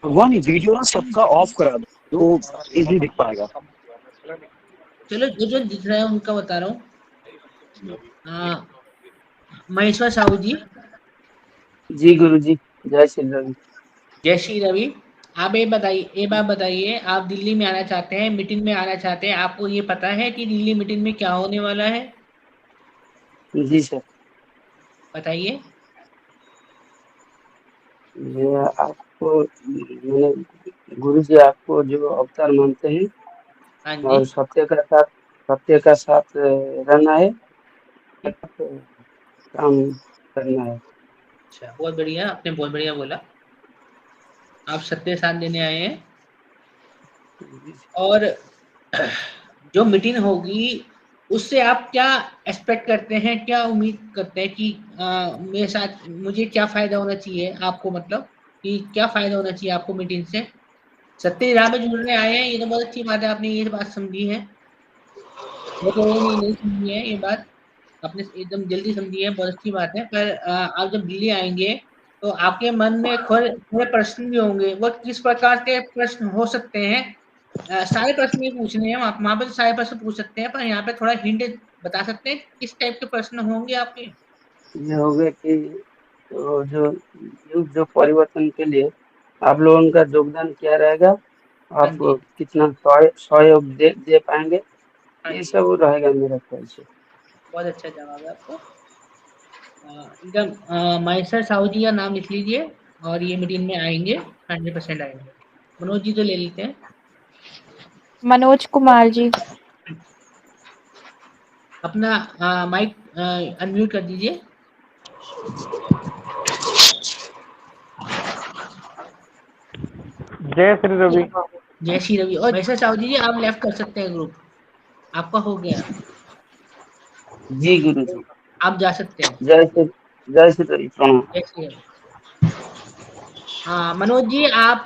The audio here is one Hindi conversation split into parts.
भगवान ये वीडियो ना सबका ऑफ करा दो तो इजीली दिख पाएगा। चलो जो जो दिख रहा है उनका बता रहा हूँ। महेश्वर साहू जी। जी गुरु जी, जय श्री राम। जय श्री रवि। आप ये बात बताइए, आप दिल्ली में आना चाहते हैं, मीटिंग में आना चाहते हैं, आपको ये पता है कि दिल्ली मीटिंग में क्या होने वाला है? जी सर। बताइए। ये आपको मैंने गुरु जी आपको जो अवतार मानते हैं हाँ जी। और सत्य का साथ रहना है, काम करना है। अच्छा, बहुत बढ़िया, आपने बहुत बढ़िया बोला। आप सत्य साथ देने आए हैं। और जो मीटिंग होगी उससे आप क्या एक्सपेक्ट करते हैं, क्या उम्मीद करते हैं कि मेरे साथ मुझे क्या फायदा होना चाहिए आपको, मतलब कि क्या फायदा होना चाहिए आपको मीटिंग से? सत्य राह में जुड़ने आए हैं, ये तो बहुत अच्छी बात है, आपने ये बात समझी है। वो तो नहीं समझी है ये बात, आपने एकदम जल्दी समझी है, बहुत अच्छी बात है। पर आप जब दिल्ली आएंगे तो आपके मन में थोड़े थोड़े प्रश्न भी होंगे। वो किस प्रकार के प्रश्न हो सकते हैं? सारे प्रश्न नहीं पूछने हैं, आप वहां पर सारे प्रश्न पूछ सकते हैं, पर यहाँ पे थोड़ा हिंट बता सकते हैं किस टाइप के प्रश्न होंगे आपके? ये हो गया कि तो जो युग जो परिवर्तन के लिए आप लोगों का योगदान क्या रहेगा, हाँ आप जी। कितना सहयोग दे पाएंगे, हाँ ये जी, सब रहेगा मेरा ख्याल से। बहुत अच्छा जवाब है आपको। एकदम महेश्वर साहू जी का नाम लिख लीजिए और ये मीटिंग में आएंगे, 100% आएंगे। मनोज जी तो ले लेते हैं। मनोज कुमार जी। अपना माइक अनम्यूट कर दीजिए। जय श्री रवि। जय श्री रवि। और महेश्वर साहू जी आप लेफ्ट कर सकते हैं ग्रुप, आपका हो गया, जी गुरु जी। आप जा सकते हैं। जय श्री जय श्री राम, प्रणाम। जय श्री रवि। हाँ मनोज जी, आप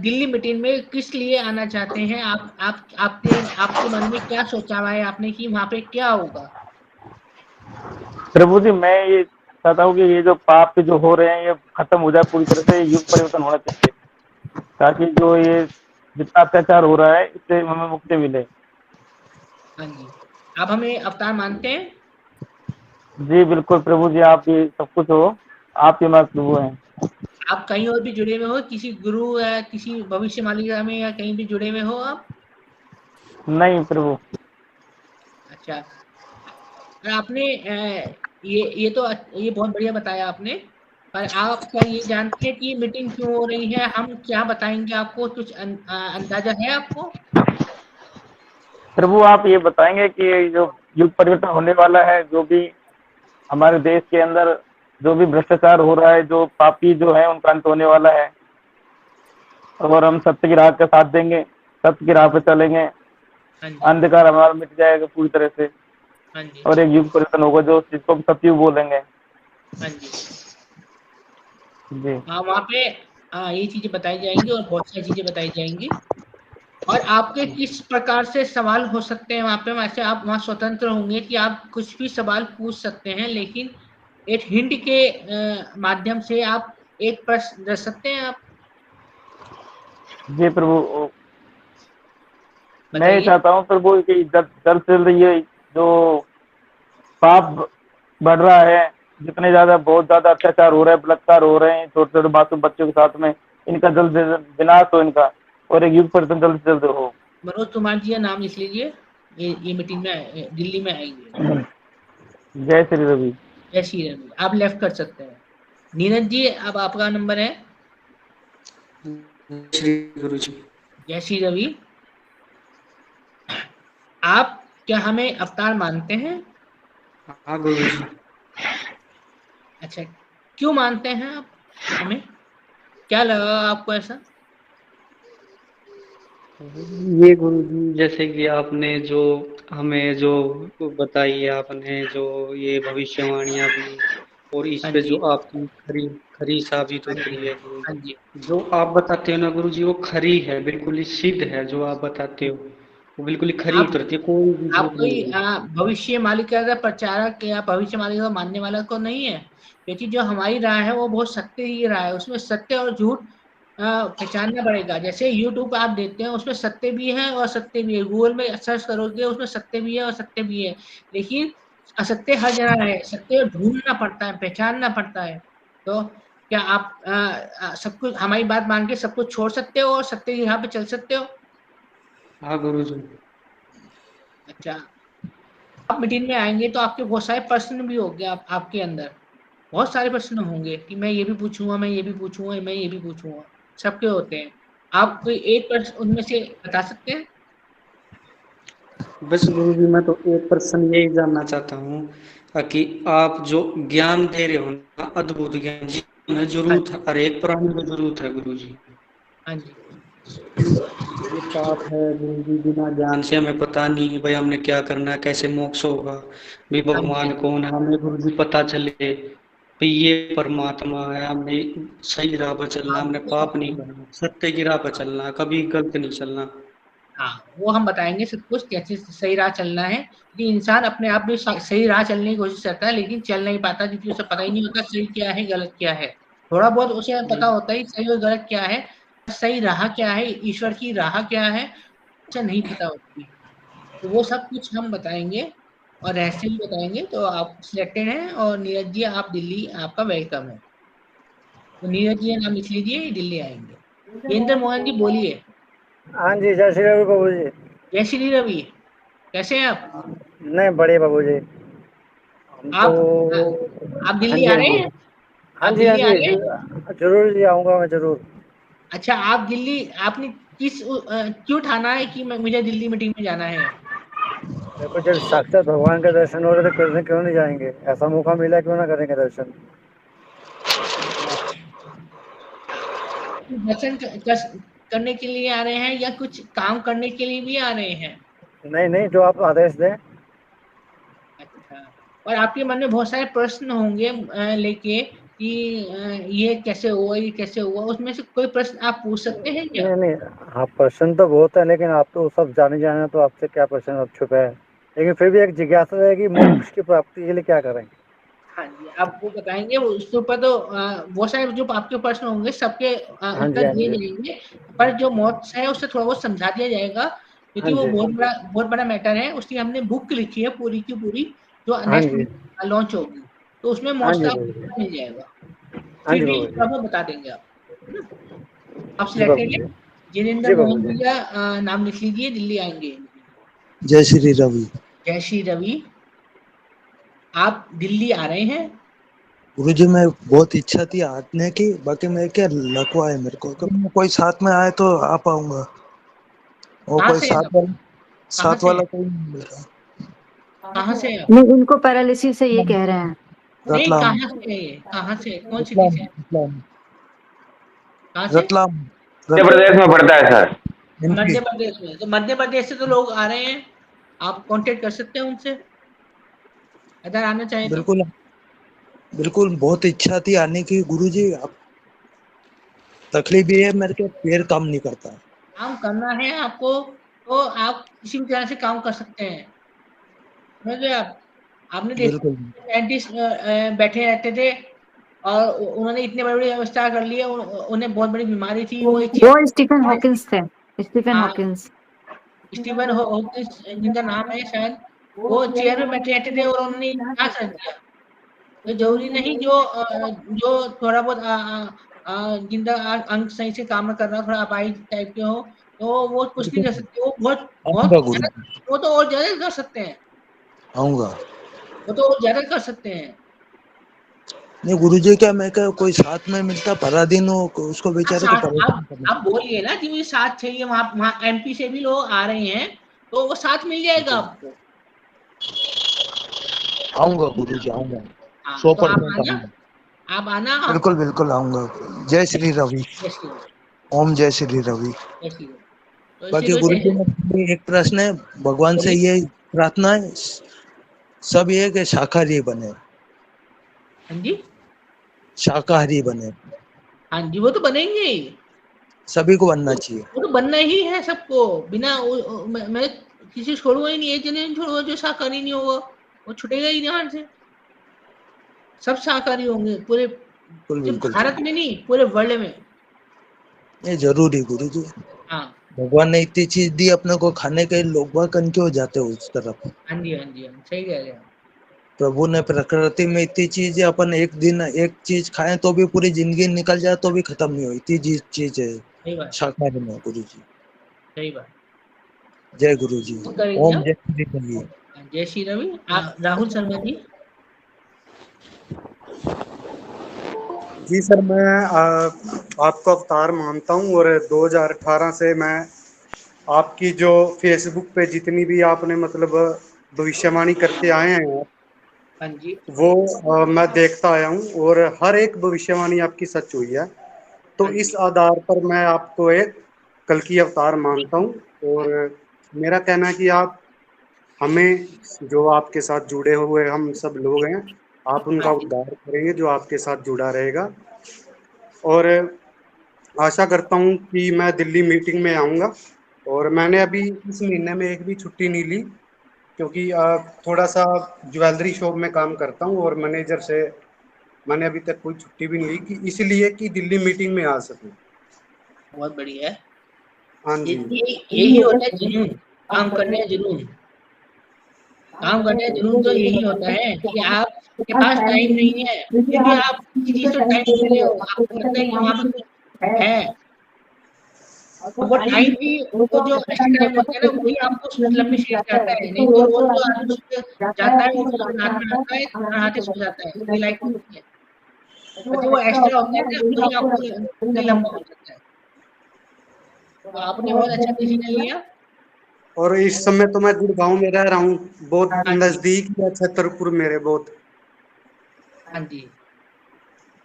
दिल्ली मीटिंग में किस लिए आना चाहते हैं? आप आपके आपके मन में क्या सोचा हुआ है आपने कि वहाँ पे क्या होगा? प्रभु जी, मैं ये चाहता हूँ कि ये जो पाप जो हो रहे हैं ये खत्म हो जाए, पूरी तरह से युग परिवर्तन होना चाहिए, ताकि जो ये जितना अत्याचार हो रहा है इससे हमें मुक्ति मिले। हाँ जी। आप हमें अवतार मानते हैं? जी बिल्कुल प्रभु जी, आप ये सब कुछ हो, आप ही हमारे प्रभु हैं। आप कहीं और भी जुड़े हुए हो, किसी गुरु या किसी भविष्य मालिका में या कहीं भी जुड़े हुए हो आप? नहीं प्रभु। अच्छा। और आपने ये बहुत बढ़िया बताया आपने। पर आप क्या ये जानते हैं कि ये मीटिंग क्यों हो रही है? हम क्या बताएंगे आपको, कुछ अंदाजा है आपको? प्रभु आप ये बताएंगे कि ये जो युग परिवर्तन होने वाला है, जो भी हमारे देश के अंदर जो भी भ्रष्टाचार हो रहा है, जो पापी जो है उनका अंत होने वाला है, और हम सत्य की राह का साथ देंगे, सत्य की हाँ राह पे जी। चलेंगे, हाँ जी। अंधकार हमारा मिट जाएगा पूरी तरह से, हाँ जी। और एक युग परिवर्तन होगा जो जिसको हम सतयुग बोलेंगे। हाँ जी। जी। हाँ, वहाँ पे ये चीजें बताई जाएंगी और बहुत सारी चीजें बताई जाएंगी। और आपके किस प्रकार से सवाल हो सकते हैं वहाँ पे? वैसे आप वहाँ स्वतंत्र होंगे कि आप कुछ भी सवाल पूछ सकते हैं, लेकिन एक हिंट के माध्यम से आप एक प्रश्न रख सकते हैं आप। जी प्रभु, मैं ये बताइए। चाहता हूँ प्रभु कि जल्द से जल्द ये जो पाप बढ़ रहा है, जितने ज्यादा बहुत ज्यादा अत्याचार हो रहा है, बलात्कार हो रहे हैं छोटे छोटे मासूम बच्चों के साथ में, इनका जल्द से जल्द विनाश हो इनका, और एक युग परिवर्तन जल्द से जल्द हो। मनोज कुमार जी का नाम लिख लीजिए, ये मीटिंग में दिल्ली में आएंगे। जय श्री रवि। जय श्री राम। आप लेफ्ट कर सकते हैं। नीरज जी, अब आपका नंबर है। श्री गुरु जी। जय श्री रवि। आप क्या हमें अवतार मानते हैं? हाँ गुरु जी। अच्छा, क्यों मानते हैं आप हमें? क्या लगा आपको ऐसा? ये गुरु जी, जैसे कि आपने जो हमें जो बताई है, आपने जो ये भविष्यवाणियां दी, और इस हाँ पे जो जी। आपकी खरी खरी साबित हाँ होती जी। है गुरु हाँ जी। जी। जो आप बताते हो ना गुरु जी, वो खरी है, बिल्कुल ही सिद्ध है। जो आप बताते हो वो बिल्कुल ही खरी आप उतरती है, कोई भी आप झूठ कोई नहीं है। भविष्य मालिका का प्रचारक या भविष्य मालिका को मानने वाला को नहीं है, क्योंकि जो हमारी राय है वो बहुत सत्य ही राय है, उसमें सत्य और झूठ पहचानना पड़ेगा। जैसे यूट्यूब आप देखते हैं उसमें सत्य भी है और सत्य भी है, गूगल में सर्च करोगे उसमें सत्य भी है और सत्य भी है, लेकिन असत्य हर जगह है, सत्य ढूंढना पड़ता है, पहचानना पड़ता है। तो क्या आप सब कुछ हमारी बात मान के सब कुछ छोड़ सकते हो और सत्य की राह पे चल सकते हो? हाँ गुरुजी। अच्छा, आप मीटिंग में आएंगे तो आपके बहुत सारे प्रश्न भी होंगे, आपके अंदर बहुत सारे प्रश्न होंगे कि मैं ये भी पूछूंगा, मैं ये भी पूछूंगा, मैं ये भी पूछूंगा, सबके होते हैं। आप कोई एक प्रश्न उनमें से बता सकते हैं? बस गुरुजी मैं तो एक प्रश्न यही जानना चाहता हूँ कि आप जो ज्ञान दे रहे हो ना, अद्भुत ज्ञान जी में हाँ जरूरत है, हर एक प्राणी को जरूरत है गुरुजी। हाँ जी। ये पाप है गुरुजी, बिना ज्ञान से हमें पता नहीं कि भाई हमने क्या करना है, कैसे मोक्ष होगा, भी हाँ जी। भगवान कौन है, हमें गुरुजी पता चले भाई ये परमात्मा है, हमने सही राह पर चलना, हमने आपको पाप नहीं करना, सत्य की राह पर चलना, कभी गलत नहीं चलना। हाँ, वो हम बताएंगे सब कुछ कैसे सही राह चलना है, क्योंकि इंसान अपने आप में सही राह चलने की कोशिश करता है लेकिन चल नहीं पाता, क्योंकि उसे पता ही नहीं होता सही क्या है गलत क्या है। थोड़ा बहुत उसे जी। पता होता है सही और गलत क्या है, सही राह क्या है, ईश्वर की राह क्या है, उसे नहीं पता होती। तो वो सब कुछ हम बताएंगे और रहस्य भी बताएंगे। तो आप सिलेक्टेड हैं और नीरज जी आप दिल्ली, आपका वेलकम है। तो नीरज जी का नाम लिख लीजिए, दिल्ली आएंगे। वीरेंद्र मोहन जी बोलिए। हाँ जी, जय श्री रवि बाबू जी। जय श्री रवि, कैसे हैं आप? नहीं, बड़े बाबू जी। हम तो आप आप हाँ दिल्ली जी, आ हाँ रहे जी। हैं? हाँ आप जी, हाँ दिल्ली आ जी, रहे हैं? जरूर जी आऊँगा मैं ज़रूर। अच्छा, आप दिल्ली, आपने क्यों ठाना है कि मुझे दिल्ली मीटिंग में जाना है? देखो, जब साक्षात भगवान के दर्शन हो रहे तो करने क्यों नहीं जाएँगे? ऐसा मौका मिला क्यों ना करेंगे दर्शन? दर्शन करने के लिए आ रहे हैं या कुछ काम करने के लिए भी आ रहे हैं? नहीं, नहीं, जो आप आदेश दें। अच्छा, और आपके मन में बहुत सारे प्रश्न होंगे लेके कि ये कैसे हुआ, ये कैसे हुआ, उसमें से कोई प्रश्न आप पूछ सकते हैं क्या? नहीं, नहीं, हाँ, प्रश्न तो बहुत है, लेकिन आप तो सब जाने तो आपसे क्या प्रश्न अब छुपे हैं? लेकिन फिर भी एक जिज्ञासा है कि मोक्ष की प्राप्ति के लिए क्या करें? हाँ जी, आपको बताएंगे वो, उसके ऊपर तो बहुत सारे जो आपके प्रश्न होंगे सबके हाँ जी, उत्तर हाँ दिए जी। जाएंगे। पर जो मोक्ष है उससे थोड़ा बहुत समझा दिया जाएगा, हाँ क्योंकि वो जी। बहुत बड़ा मैटर है। उसकी हमने बुक लिखी है पूरी की पूरी, जो हाँ नेक्स्ट जी। लॉन्च होगी, तो उसमें हाँ मोक्ष जी का बाबू जी। आपको मिल जाएगा। हाँ फिर जी भी बाबू जी। थोड़ा बहुत बता देंगे आप, है ना? आप जी बाबू सिलेक्टेड जी। है। जिनेंद्र जी बाबू मोहन जी। जी का नाम लिख लीजिए, दिल्ली आएंगे। जय श्री रवि। जय श्री रवि, आप दिल्ली आ रहे हैं? गुरुजी मैं बहुत इच्छा थी आने की, बाकी मैं क्या लकवा है मेरे को, कभी कोई साथ में आए तो आ पाऊंगा, और कहाँ कोई से हैं आप? कहाँ साथ से वाला हैं? कोई नहीं मिल रहा। कहाँ से हैं आप? नहीं, इनको पैरालिसिस है ये कह रहे हैं। नहीं, रतलाम। कहाँ से है ये? कहाँ से, कौन सिटी रतलाम से? रतलाम कहाँ से? रतलाम मध्य प्रदेश में पड़ता है सर। एमपी। मध्य प्रदेश में। तो मध्य प्रदेश से तो लोग आ रहे हैं, आप कांटेक्ट कर सकते हैं उनसे अगर आना चाहें तो। बिल्कुल बिल्कुल, बहुत इच्छा थी आने की गुरुजी, अब तकलीफ ये है मेरे के पैर काम नहीं करता। काम करना है आपको तो आप किसी भी तरह से काम कर सकते हैं, समझ गए आप? आपने देखा बिल्कुल साइंटिस्ट बैठे रहते थे और उन्होंने इतने बड़े बड़े आविष्कार कर लिए, उन्हें बहुत बड़ी बीमारी थी, वो एक वो स्टीफन हॉकिंस थे, स्टीफन हॉकिंस। स्टीवन हॉकिंस जिनका नाम है शायद, वो चेयर में बैठे रहते थे और उन्होंने इतिहास रच दिया। तो जरूरी नहीं जो थोड़ा बहुत जिनका अंग सही से काम न कर रहा, थोड़ा अपाहिज टाइप के हो, तो वो कुछ नहीं कर सकते, वो बहुत बहुत आऊंगा ज्यादा, गुरुजी, वो तो और ज्यादा कर सकते हैं, आऊंगा। वो तो और ज्यादा कर सकते हैं। नहीं गुरुजी, क्या मैं क्या कोई साथ में मिलता परा दिन हो, उसको बेचारे को साथ परेशान करना। आप बोलिए ना कि मुझे साथ चाहिए, वहाँ एमपी से भी लोग आ रहे हैं, तो वो साथ मिल जाएगा आपको। आऊंगा गुरुजी, आऊंगा, हाँ, तो आप 100% आना, आऊंगा। आप आना आप। बिल्कुल बिल्कुल आऊंगा। जय श्री रवि। जय श्री राम। ओम जय श्री रवि। जय श्री राम। तो इसी बाकी वजह गुरुजी से में एक प्रश्न है, भगवान से बोलिए। ये प्रार्थना है, सब ये कि शाकाहारी बने, हाँ जी, शाकाहारी बने, हाँ जी, वो तो बनेंगे ही, सभी को बनना चाहिए। वो तो बनना ही है सबको, बिना मैं किसी को छोड़ूंगा ही नहीं, एक जने नहीं छोड़ूंगा जो शाकाहारी नहीं होगा, वो छुटेगा ही ध्यान से। सब शाकाहारी होंगे पूरे, बिल्कुल सिर्फ बिल्कुल भारत में नहीं, पूरे वर्ल्ड में। ये जरूरी गुरु जी। हाँ भगवान ने इतनी चीज दी अपने को खाने के, लोग बाग क्यों जाते हो उस तरफ। हाँ जी, हाँ जी, हाँ, सही कह रहे हैं आप। प्रभु ने प्रकृति में इतनी चीज है, अपन एक दिन एक चीज खाएं तो भी पूरी जिंदगी निकल जाए तो भी खत्म नहीं हो, इतनी चीज है सही बात, शाकाहारी में गुरु जी। सही बात। जय गुरु जी। तो करेंगे ओम आप। जय श्री रवि। जय श्री रवि। राहुल शर्मा जी। जी सर, मैं आपको अवतार मानता हूँ और 2018 से मैं आपकी जो फेसबुक पे जितनी भी आपने मतलब भविष्यवाणी करते आए हैं हाँ जी, वो मैं देखता आया हूँ और हर एक भविष्यवाणी आपकी सच हुई है। तो हाँ इस जी, आधार पर मैं आपको एक कल की अवतार मानता हूँ और मेरा कहना है कि आप हमें, जो आपके साथ जुड़े हुए हम सब लोग हैं, आप हाँ उनका जी। उद्धार करेंगे जो आपके साथ जुड़ा रहेगा। और आशा करता हूँ कि मैं दिल्ली मीटिंग में आऊँगा। और मैंने अभी इस महीने में एक भी छुट्टी नहीं ली क्योंकि थोड़ा सा ज्वेलरी शॉप में काम करता हूँ और मैनेजर से मैंने अभी तक कोई छुट्टी भी नहीं ली, कि इसलिए कि दिल्ली मीटिंग में आ सकूँ। बहुत बढ़िया है। हाँ जी। यही होता है जुनून, काम करने का जुनून। काम करने का जुनून तो यही होता है कि आपके पास टाइम नहीं है, फिर भी आप किसी चीज को टाइम दे रहे हो, आपको लगता है कि वहाँ पे कुछ है। अब वो टाइम भी, वो जो एक्स्ट्रा टाइम होता है ना, वही आपको क्लब में शेयर करता है। नहीं तो रोज जो आदमी सुबह जाता है, वो फिर रात में आता है, खाना खाते सो जाता है, उसकी लाइफ होती है। और जो वो एक्स्ट्रा होता है ना, वही आपको इतना लंबा हो जाता है। तो आपने बहुत अच्छा डिसीजन लिया। और इस समय तो मैं गुड़गांव में रह रहा हूँ, बहुत हाँ जी, नजदीक है छतरपुर मेरे बहुत। हाँ जी।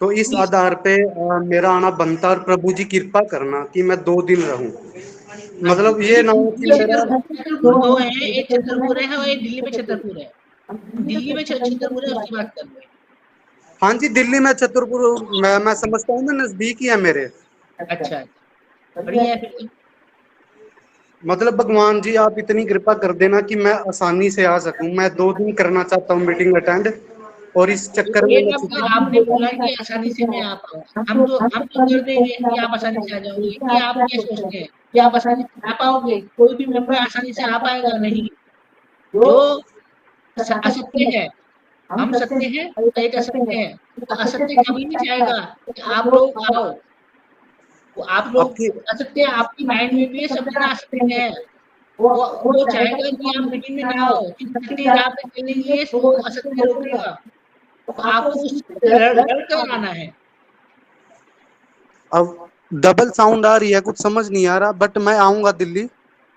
तो इस आधार पे मेरा आना बनता और प्रभु जी कृपा करना कि मैं 2 दिन रहूं। हाँ जी, मतलब ये ना हो कि मेरा, छतरपुर दो है, एक छतरपुर है और एक दिल्ली में छतरपुर है। दिल्ली में छतरपुर है, उसकी बात कर रहे हैं। हाँ जी, दिल्ली में छतरपुर मैं समझता हूँ ना, नजदीक ही है मेरे। अच्छा, बढ़िया है फिर तो। मतलब भगवान जी आप इतनी कृपा कर देना कि मैं आसानी से आ सकूं। मैं 2 दिन करना चाहता हूँ मीटिंग अटेंड, और इस चक्कर में एक मैं आपका छुट्टी। आपने बोला कि आसानी से मैं आ पाऊँ। हम तो कर देंगे कि आप आसानी से आ जाओगे, कि आप क्या सोचते हैं कि आप आसानी से आ पाओगे? कोई भी मेंबर आसानी से आ पाएगा नहीं। जो असत्य है, हम सत्य हैं और एक असत्य है। तो असत्य कभी नहीं चाहेगा कि आप लोग आओ। वो आप लोग, आपकी असत्य आपकी माइंड में भी है, सब जना असत्य है। वो चाहेगा कि आप मीटिंग में ना आओ, क्योंकि सत्य जहाँ पे चलेंगे वो असत्य रोकेगा। तो आपको उस लड़ कर आना है। अब डबल साउंड आ रही है, कुछ समझ नहीं आ रहा, बट मैं आऊंगा दिल्ली।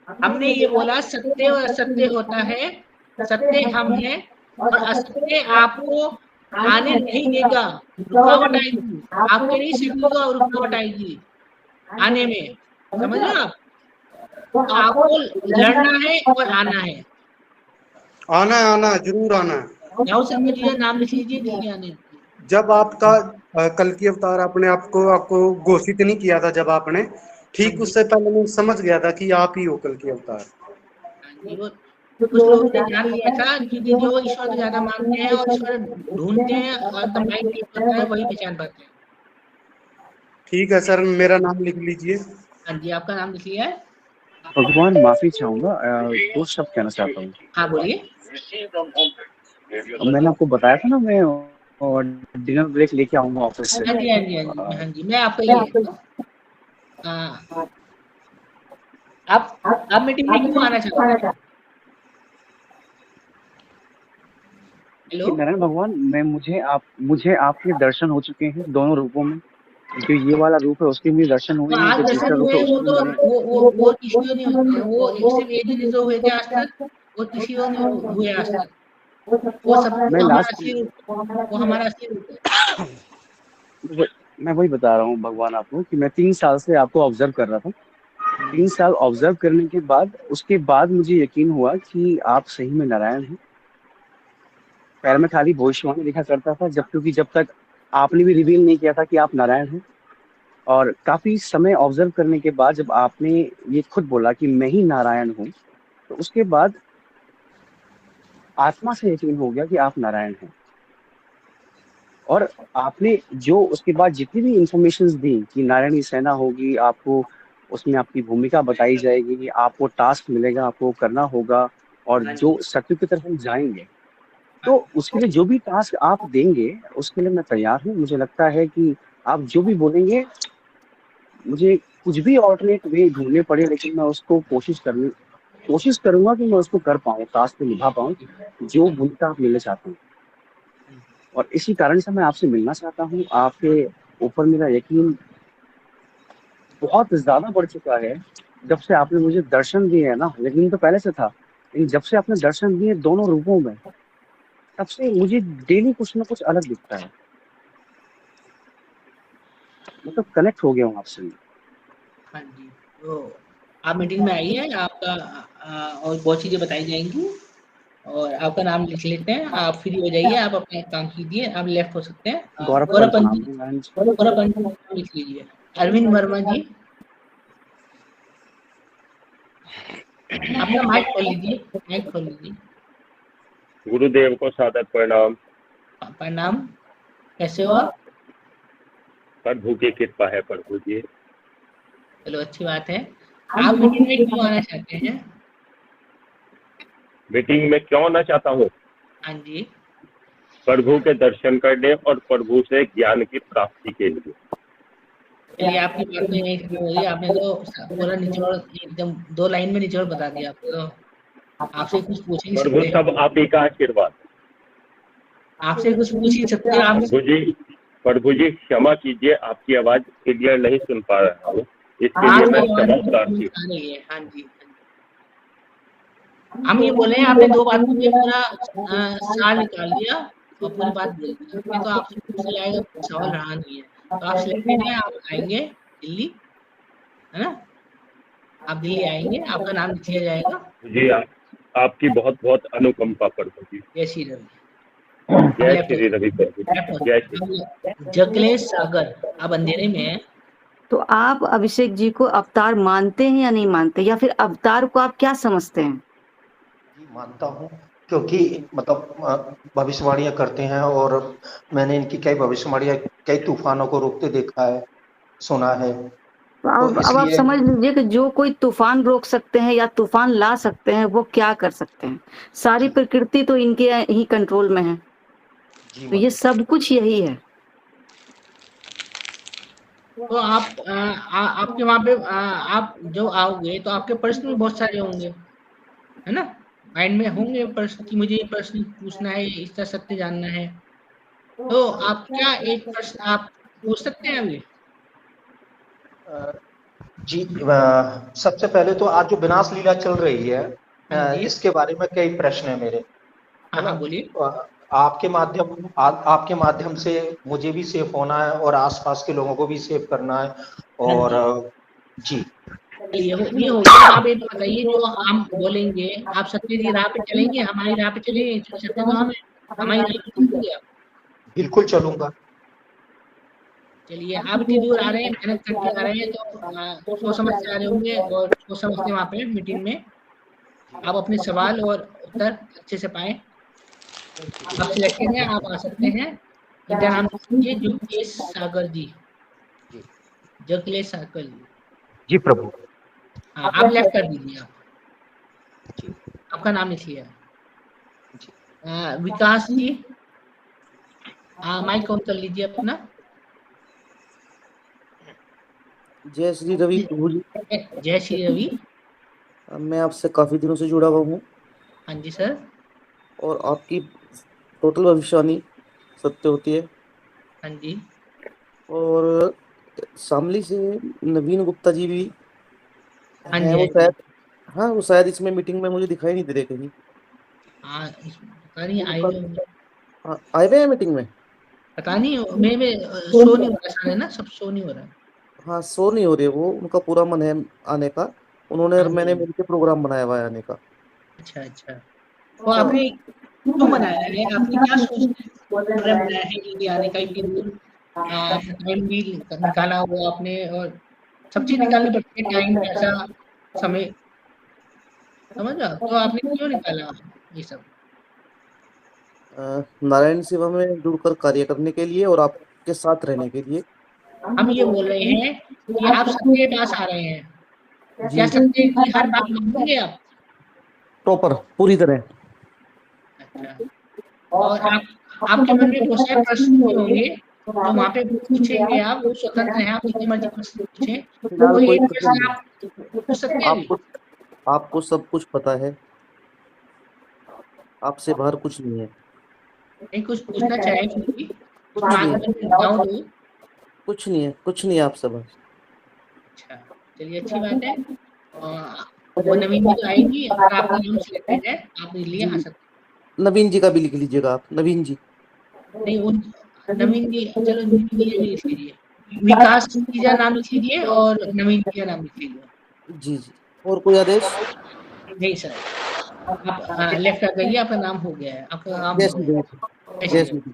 हमने ये बोला सत्य और असत्य होता है। सत्य हम हैं और असत्य आपको आने नहीं देगा। रुकावट आएगी, आपके नहीं सीखूंगा और रुकावट आएगी आने में। समझ रहे हो आप? तो आपको लड़ना है और आना है। आना है, जरूर आना है। राहुल शर्मा जी का नाम लिख लीजिए, दिल्ली आने के लिए। जब आपका कल की अवतार आपने आपको घोषित नहीं किया था, जब आपने हाँ ठीक जी, उससे पहले मैं समझ गया था कि आप ही हो कल की अवतार। हाँ जी। वो कुछ लोगों ने जान लिया था, क्योंकि जो ईश्वर को ज्यादा मानते हैं और ईश्वर ढूंढते हैं और एकदम माइंड ठीक होता है, वही पहचान पाते हैं। ठीक है सर, मेरा नाम लिख लीजिए। हाँ जी, आपका नाम लिख लिया है। भगवान माफी चाहूंगा, दो शब्द कहना चाहता हूँ। हाँ बोलिए। मैंने आपको बताया था ना, मैं और डिनर ब्रेक लेके आऊंगा ऑफिस से। हाँ जी, हाँ जी, हाँ जी, हाँ जी, मैं आपका ये लेता हूँ। हाँ, आप मीटिंग में क्यों आना चाहते हैं? कि हेलो। नारायण भगवान, मुझे आपके दर्शन हो चुके हैं दोनों रूपों में। जो ये वाला रूप है उसके भी दर्शन हुए तो हैं, आज जो दर्शन दूसरा रूप हुए, है वो उसमें तो मैंने। वो किसी को नहीं होते हैं। वो सिर्फ एक ही रिजर्व हुए थे आज तक। वो किसी को नहीं हुए आज तक। वो सब, मैं वो हमारा लास्ट असली रूप, वो हमारा असली रूप है। मैं वही बता रहा हूँ भगवान आपको कि मैं 3 साल से आपको ऑब्जर्व कर रहा था। 3 साल ऑब्जर्व करने के बाद, उसके बाद मुझे यकीन हुआ कि आप सही में नारायण हैं। पहले मैं खाली भविष्यवाणी लिखा करता था, क्योंकि जब तक आपने भी रिवील नहीं किया था कि आप नारायण हैं। और काफी समय ऑब्जर्व करने के बाद जब आपने ये खुद बोला कि मैं ही नारायण हूँ, तो उसके बाद आत्मा से यकीन हो गया कि आप नारायण हैं। और आपने जो उसके बाद जितनी भी इंफॉर्मेशंस दी कि नारायणी सेना होगी, आपको उसमें आपकी भूमिका बताई जाएगी, आपको टास्क मिलेगा, आपको करना होगा, और जो सत्य की तरफ हम जाएंगे, तो उसके लिए जो भी टास्क आप देंगे उसके लिए मैं तैयार हूँ। मुझे लगता है कि आप जो भी बोलेंगे, मुझे कुछ भी ऑल्टरनेट वे ढूंढने पड़े, लेकिन मैं उसको कोशिश करूंगा कि मैं उसको कर पाऊँ, टास्क को निभा पाऊँ, जो भूमिका आप मिलना चाहते हैं। और इसी कारण से मैं आपसे मिलना चाहता हूँ। आपके ऊपर मेरा यकीन बहुत ज्यादा बढ़ चुका है। जब से आपने मुझे दर्शन दिए है ना, यकीन तो पहले से था, लेकिन जब से आपने दर्शन दिए दोनों रूपों में, तब से मुझे डेली कुछ ना कुछ अलग दिखता है। मतलब कनेक्ट हो गया हूँ आपसे। हाँ जी, तो आप मीटिंग में आइए, आपका और बहुत चीज़ें बताई जाएंगी, और आपका नाम लिख लेते हैं। आप फ्री हो जाइए, आप अपना काम कीजिए, आप लेफ्ट हो सकते हैं। गौरव गौरव पंत नाम पंत है मैम। गौरव पंत नाम लिख लीजिए। अरविंद वर्मा जी, अपना माइक खोल लीजिए, माइक खोल लीजिए। गुरुदेव को सादर प्रणाम। प्रणाम, कैसे हो आप? प्रभु की कृपा है प्रभु जी। चलो अच्छी बात है। आप मीटिंग में क्यों आना चाहते हैं? मीटिंग में क्यों आना चाहता हूँ? हाँ जी, प्रभु के दर्शन करने और प्रभु से ज्ञान की प्राप्ति के लिए। चलिए आपकी बात तो यही खत्म हुई। आपने तो पूरा निचोड़ एकदम 2 लाइन में निचोड़ बता दिया। आपको तो आपसे कुछ पूछ ही नहीं प्रभु सकते, सब आप ही का आशीर्वाद। आपसे कुछ पूछ ही नहीं सकते आप। प्रभु जी क्षमा कीजिए, आपकी आवाज क्लियर नहीं सुन पा रहा हूँ, इसके लिए मैं क्षमा प्रार्थी हूँ। हाँ जी, हाँ जी। हम ये बोले हैं, आपने 2 बातों में पूरा सार निकाल दिया और पूरी बात बोल दी। ये तो आपसे पूछा जाएगा, सवाल रहा नहीं है। तो आप सिलेक्टेड हैं, आप आएंगे दिल्ली, है ना? आप दिल्ली आएंगे, आपका नाम लिख लिया जाएगा। जी, आपकी बहुत बहुत अनुकंपा प्रभु जी। जय श्री रवि। जय श्री रवि प्रभु जी। जय श्री। जगलेश सागर, अब अंधेरे में है। तो आप अभिषेक जी को अवतार मानते हैं या नहीं मानते, या फिर अवतार को आप क्या समझते हैं? जी मानता हूँ, क्योंकि मतलब भविष्यवाणियां करते हैं, और मैंने इनकी कई भविष्यवाणियां, कई तूफानों को रोकते देखा है, सुना है। तो तो अब आप इसलिए समझ लीजिए कि जो कोई तूफान रोक सकते हैं या तूफान ला सकते हैं, वो क्या कर सकते हैं। सारी प्रकृति तो इनके ही कंट्रोल में है, तो ये सब कुछ यही है। तो आप आपके वहाँ पे आप जो आओगे तो आपके प्रश्न भी बहुत सारे होंगे, है ना? माइंड में होंगे प्रश्न कि मुझे ये प्रश्न पूछना है, इसका सत्य जानना है। तो आप क्या एक प्रश्न आप पूछ सकते हैं अभी? जी, सबसे पहले तो आज जो विनाश लीला चल रही है, इसके बारे में कई प्रश्न है मेरे, है ना? बोलिए। आपके माध्यम से मुझे भी सेफ होना है और आसपास के लोगों को भी सेफ करना है। और जी ये हो गया। आप ये बताइए, जो हम बोलेंगे आप सत्य की राह पे चलेंगे, हमारी राह पे चलेंगे? सत्य तो हम हमारी राह पे चलेंगे आप? बिल्कुल चलूंगा। चलिए, आप इतनी दूर आ रहे हैं, मेहनत करके आ रहे हैं, तो सोच समझ से आ रहे होंगे, और सोच समझ के वहाँ पे मीटिंग में आप अपने सवाल और उत्तर अच्छे से पाए। आप सिलेक्टेड हैं, आप आ सकते हैं। इनका नाम लीजिए जगलेश सागर जी। जगलेश सागर जी। जी प्रभु। हाँ, आप लेफ्ट कर दीजिए। आप आपका नाम लिखिए। विकास जी, माइक ऑन कर लीजिए अपना। जय श्री रवि प्रभु जी। जय श्री रवि। मैं आपसे काफी दिनों से जुड़ा हुआ हूँ। हाँ जी सर। और आपकी टोटल भविष्यवाणी सत्य होती है। हाँ जी। और शामली से नवीन गुप्ता जी भी हाँ हैं, जी, वो हाँ जी। शायद, हाँ वो शायद इसमें मीटिंग में मुझे दिखाई नहीं दे रहे कहीं। हाँ, पता नहीं आए हुए होंगे। आए हुए हैं मीटिंग में? पता नहीं, मैं शो नहीं हो रहा सारे ना, सब शो नहीं हो रहा। हाँ, शो नहीं हो रहे, वो उनका पूरा मन है आने का। उन्होंने और हाँ मैंने जी। मिलकर प्रोग्राम बनाया हुआ है आने का। अच्छा अच्छा। तो आपने क्यों बनाया है? आपने क्या सोच प्रोग्राम बनाया है इंडिया आने का? इतनी दूर टाइम भी निकाला हुआ आपने, और सब चीज निकालनी पड़ती है, टाइम, पैसा, समय, समझ रहा? तो आपने क्यों निकाला ये सब? नारायण सेवा में जुड़कर कार्य करने के लिए और आपके साथ रहने के लिए। हम ये बोल रहे हैं कि आप सत्य के पास आ रहे हैं, जी क्या सत्य की हर बात मानेंगे आप? प्रॉपर पूरी तरह। अच्छा, और आपके मन में बहुत सारे प्रश्न भी होंगे तो वहाँ पे पूछेंगे, आप स्वतंत्र हैं, आप जितनी मर्जी प्रश्न पूछें, फिलहाल कोई कोई एक प्रश्न प्रश्न नहीं। आप पूछ सकते हैं अभी? आपको सब कुछ पता है, आपसे बाहर कुछ नहीं है। नहीं, कुछ पूछना चाहे फिर भी, कुछ उसमें नहीं आगे है, डाउन हो। कुछ नहीं है, कुछ नहीं है आपसे बाहर। अच्छा, चलिए अच्छी बात है। वो नवीन जी तो आएंगी, अगर आपका नाम सिलेक्टेड है आप लिए आ सकते नवीन जी का भी लिख लीजिएगा आप, नवीन जी। नहीं, उन नवीन जी, चलो नवीन जी भी लिख लीजिए, विकास जी का नाम लिख लीजिए और नवीन जी का नाम लिख लीजिए। जी जी, और कोई आदेश? नहीं सर, आप लेफ्ट कर जाइए, आपका नाम हो गया है, आपका नाम जय हो श्री गया राम। है। जय श्री राम।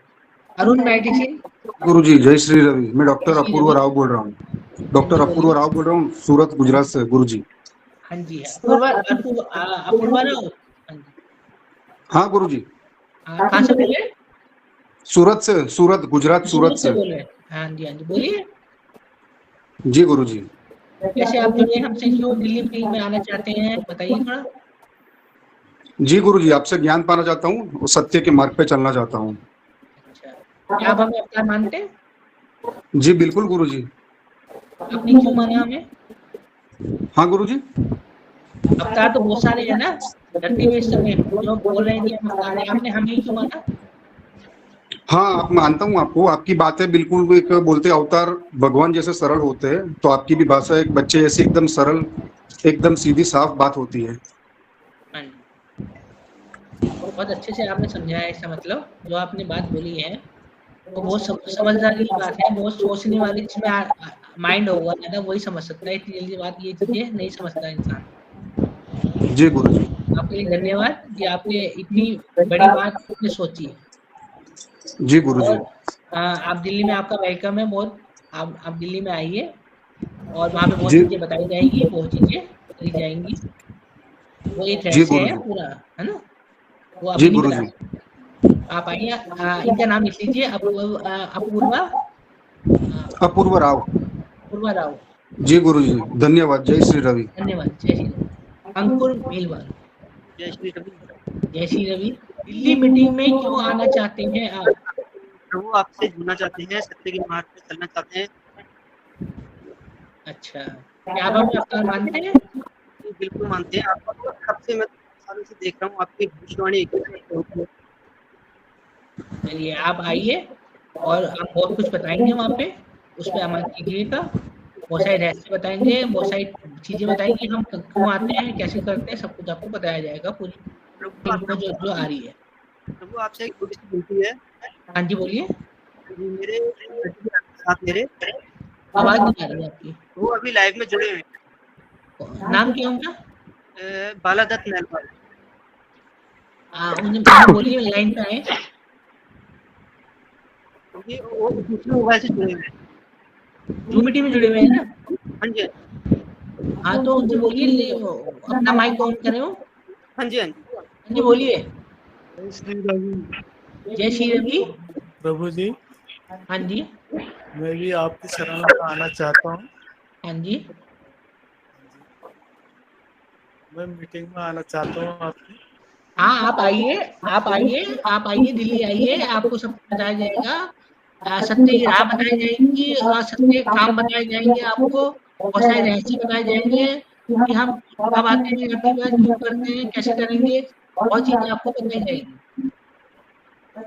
अरुण मेडिसिन। गुरुजी जय श्री रवि, मैं डॉक्टर जय श्री अपूर्व रवि। राव बोल रहा हूँ। हाँ डॉक्टर जी, अपूर्व बोलिए। राव बोल रहा हूँ, सूरत गुजरात से। गुरुजी हाँ जी, अपूर्वा राव। हाँ जी, हाँ गुरुजी, कहाँ से बोले? सूरत से, सूरत गुजरात, सूरत सूरत से से। बोले। हाँ जी, हाँ जी, बोलिए। जी गुरुजी। कैसे आप जुड़े हमसे, क्यों दिल्ली मीटिंग में आना चाहते हैं, बताइए थोड़ा। जी गुरुजी, आपसे ज्ञान पाना चाहता हूँ, सत्य के मार्ग पे चलना चाहता हूँ। अच्छा, क्या आप हमें अवतार मानते हैं? जी बिल्कुल गुरुजी। आपने क्यों माना हमें? हाँ गुरुजी। अवतार तो बहुत सारे हैं ना धरती में इस समय, जो बोल रहे हैं कि हम अवतार हैं, आपने हमें क्यों माना? हाँ, आप मानता हूँ आपको, आपकी बातें बिल्कुल एक बोलते अवतार भगवान जैसे सरल होते हैं, तो आपकी भी भाषा एक बच्चे जैसी एकदम सरल, एकदम सीधी साफ बात होती है। हाँ जी, बहुत अच्छे से आपने समझाया। इसका मतलब जो आपने बात बोली है वो बहुत समझदारी की बात है, बहुत सोचने वाली, जिसमें माइंड होगा ज्यादा वही समझ सकता है। इतनी जल्दी बात ये चीजें नहीं समझता इंसान। जी गुरुजी। आपके लिए धन्यवाद कि आपने इतनी बड़ी बात आपने सोची है। जी गुरुजी। और आप दिल्ली में, आपका वेलकम है बहुत। आप दिल्ली में आइए और वहाँ पे बहुत जी चीजें बताई जाएगी, बहुत चीजें करी जाएंगी। वो एक जी रहस्य है गुरुजी। पूरा, है ना, वो जी अभी नहीं बता गुरुजी। सकते। आप आइए, इनका नाम लिख लीजिए, अपूर्वा अपूर्व राव। अपूर्वा राव। जी गुरुजी, धन्यवाद। जय श्री रवि। धन्यवाद। जय श्री रवि। अंकुर भीलवाल। जय श्री रवि। जय श्री रवि। दिल्ली मीटिंग में क्यों आना चाहते हैं आप? प्रभु आपसे जुड़ना चाहते हैं, सत्य के मार्ग पे चलना चाहते हैं। अच्छा, क्या आप हमें अवतार मानते हैं? जी, बिल्कुल मानते हैं। आपको कब से मैं सालों से देख रहा हूँ, आपकी भविष्यवाणी एक ही होती है। चलिए आप आइए और हम बहुत कुछ बताएंगे वहाँ पे, उस पर अमल कीजिएगा। बहुत सारे रहस्य बताएंगे, बहुत सारी चीजें बताएंगे, हम क्यों आते हैं, कैसे करते हैं, सब कुछ आपको बताया जाएगा पूरी प्रभु टीम को जो आ रही है। प्रभु आपसे एक छोटी सी विनती है। हाँ जी, बोलिए। जी, मेरे साथ मेरे आवाज नहीं आ रही है आपकी। वो अभी लाइव में जुड़े हुए हैं। नाम क्या उनका? बालादत्त नैलवाल। उन्हें बोलिए लाइन पे आए। क्योंकि वो दूसरे मोबाइल से जुड़े हुए हैं। जूम मीटिंग में जुड़े हुए हैं ना? हाँ जी। हाँ, तो उनसे बोलिए अपना माइक ऑन करें वो। हाँ जी, हाँ जी। हाँ जी, बोलिए। जय श्री रवि। जय श्री रवि। प्रभु जी, हाँ जी, मैं भी आपकी शरण में आना चाहता हूँ। हाँ जी, मैं मीटिंग में आना चाहता हूँ आपकी। हाँ, आप आइए, आप आइए, आप आइए, दिल्ली आइए, आपको सब बताया जाएगा। सत्य की राह बताई जाएंगी और सत्य काम बताए जाएंगे आपको। बहुत सारे रहस्य बताए जाएंगे कि हम कब आते हैं, आपकी बात क्यों करते हैं, कैसे करेंगे, बहुत चीजें आपको बताई जाएंगी।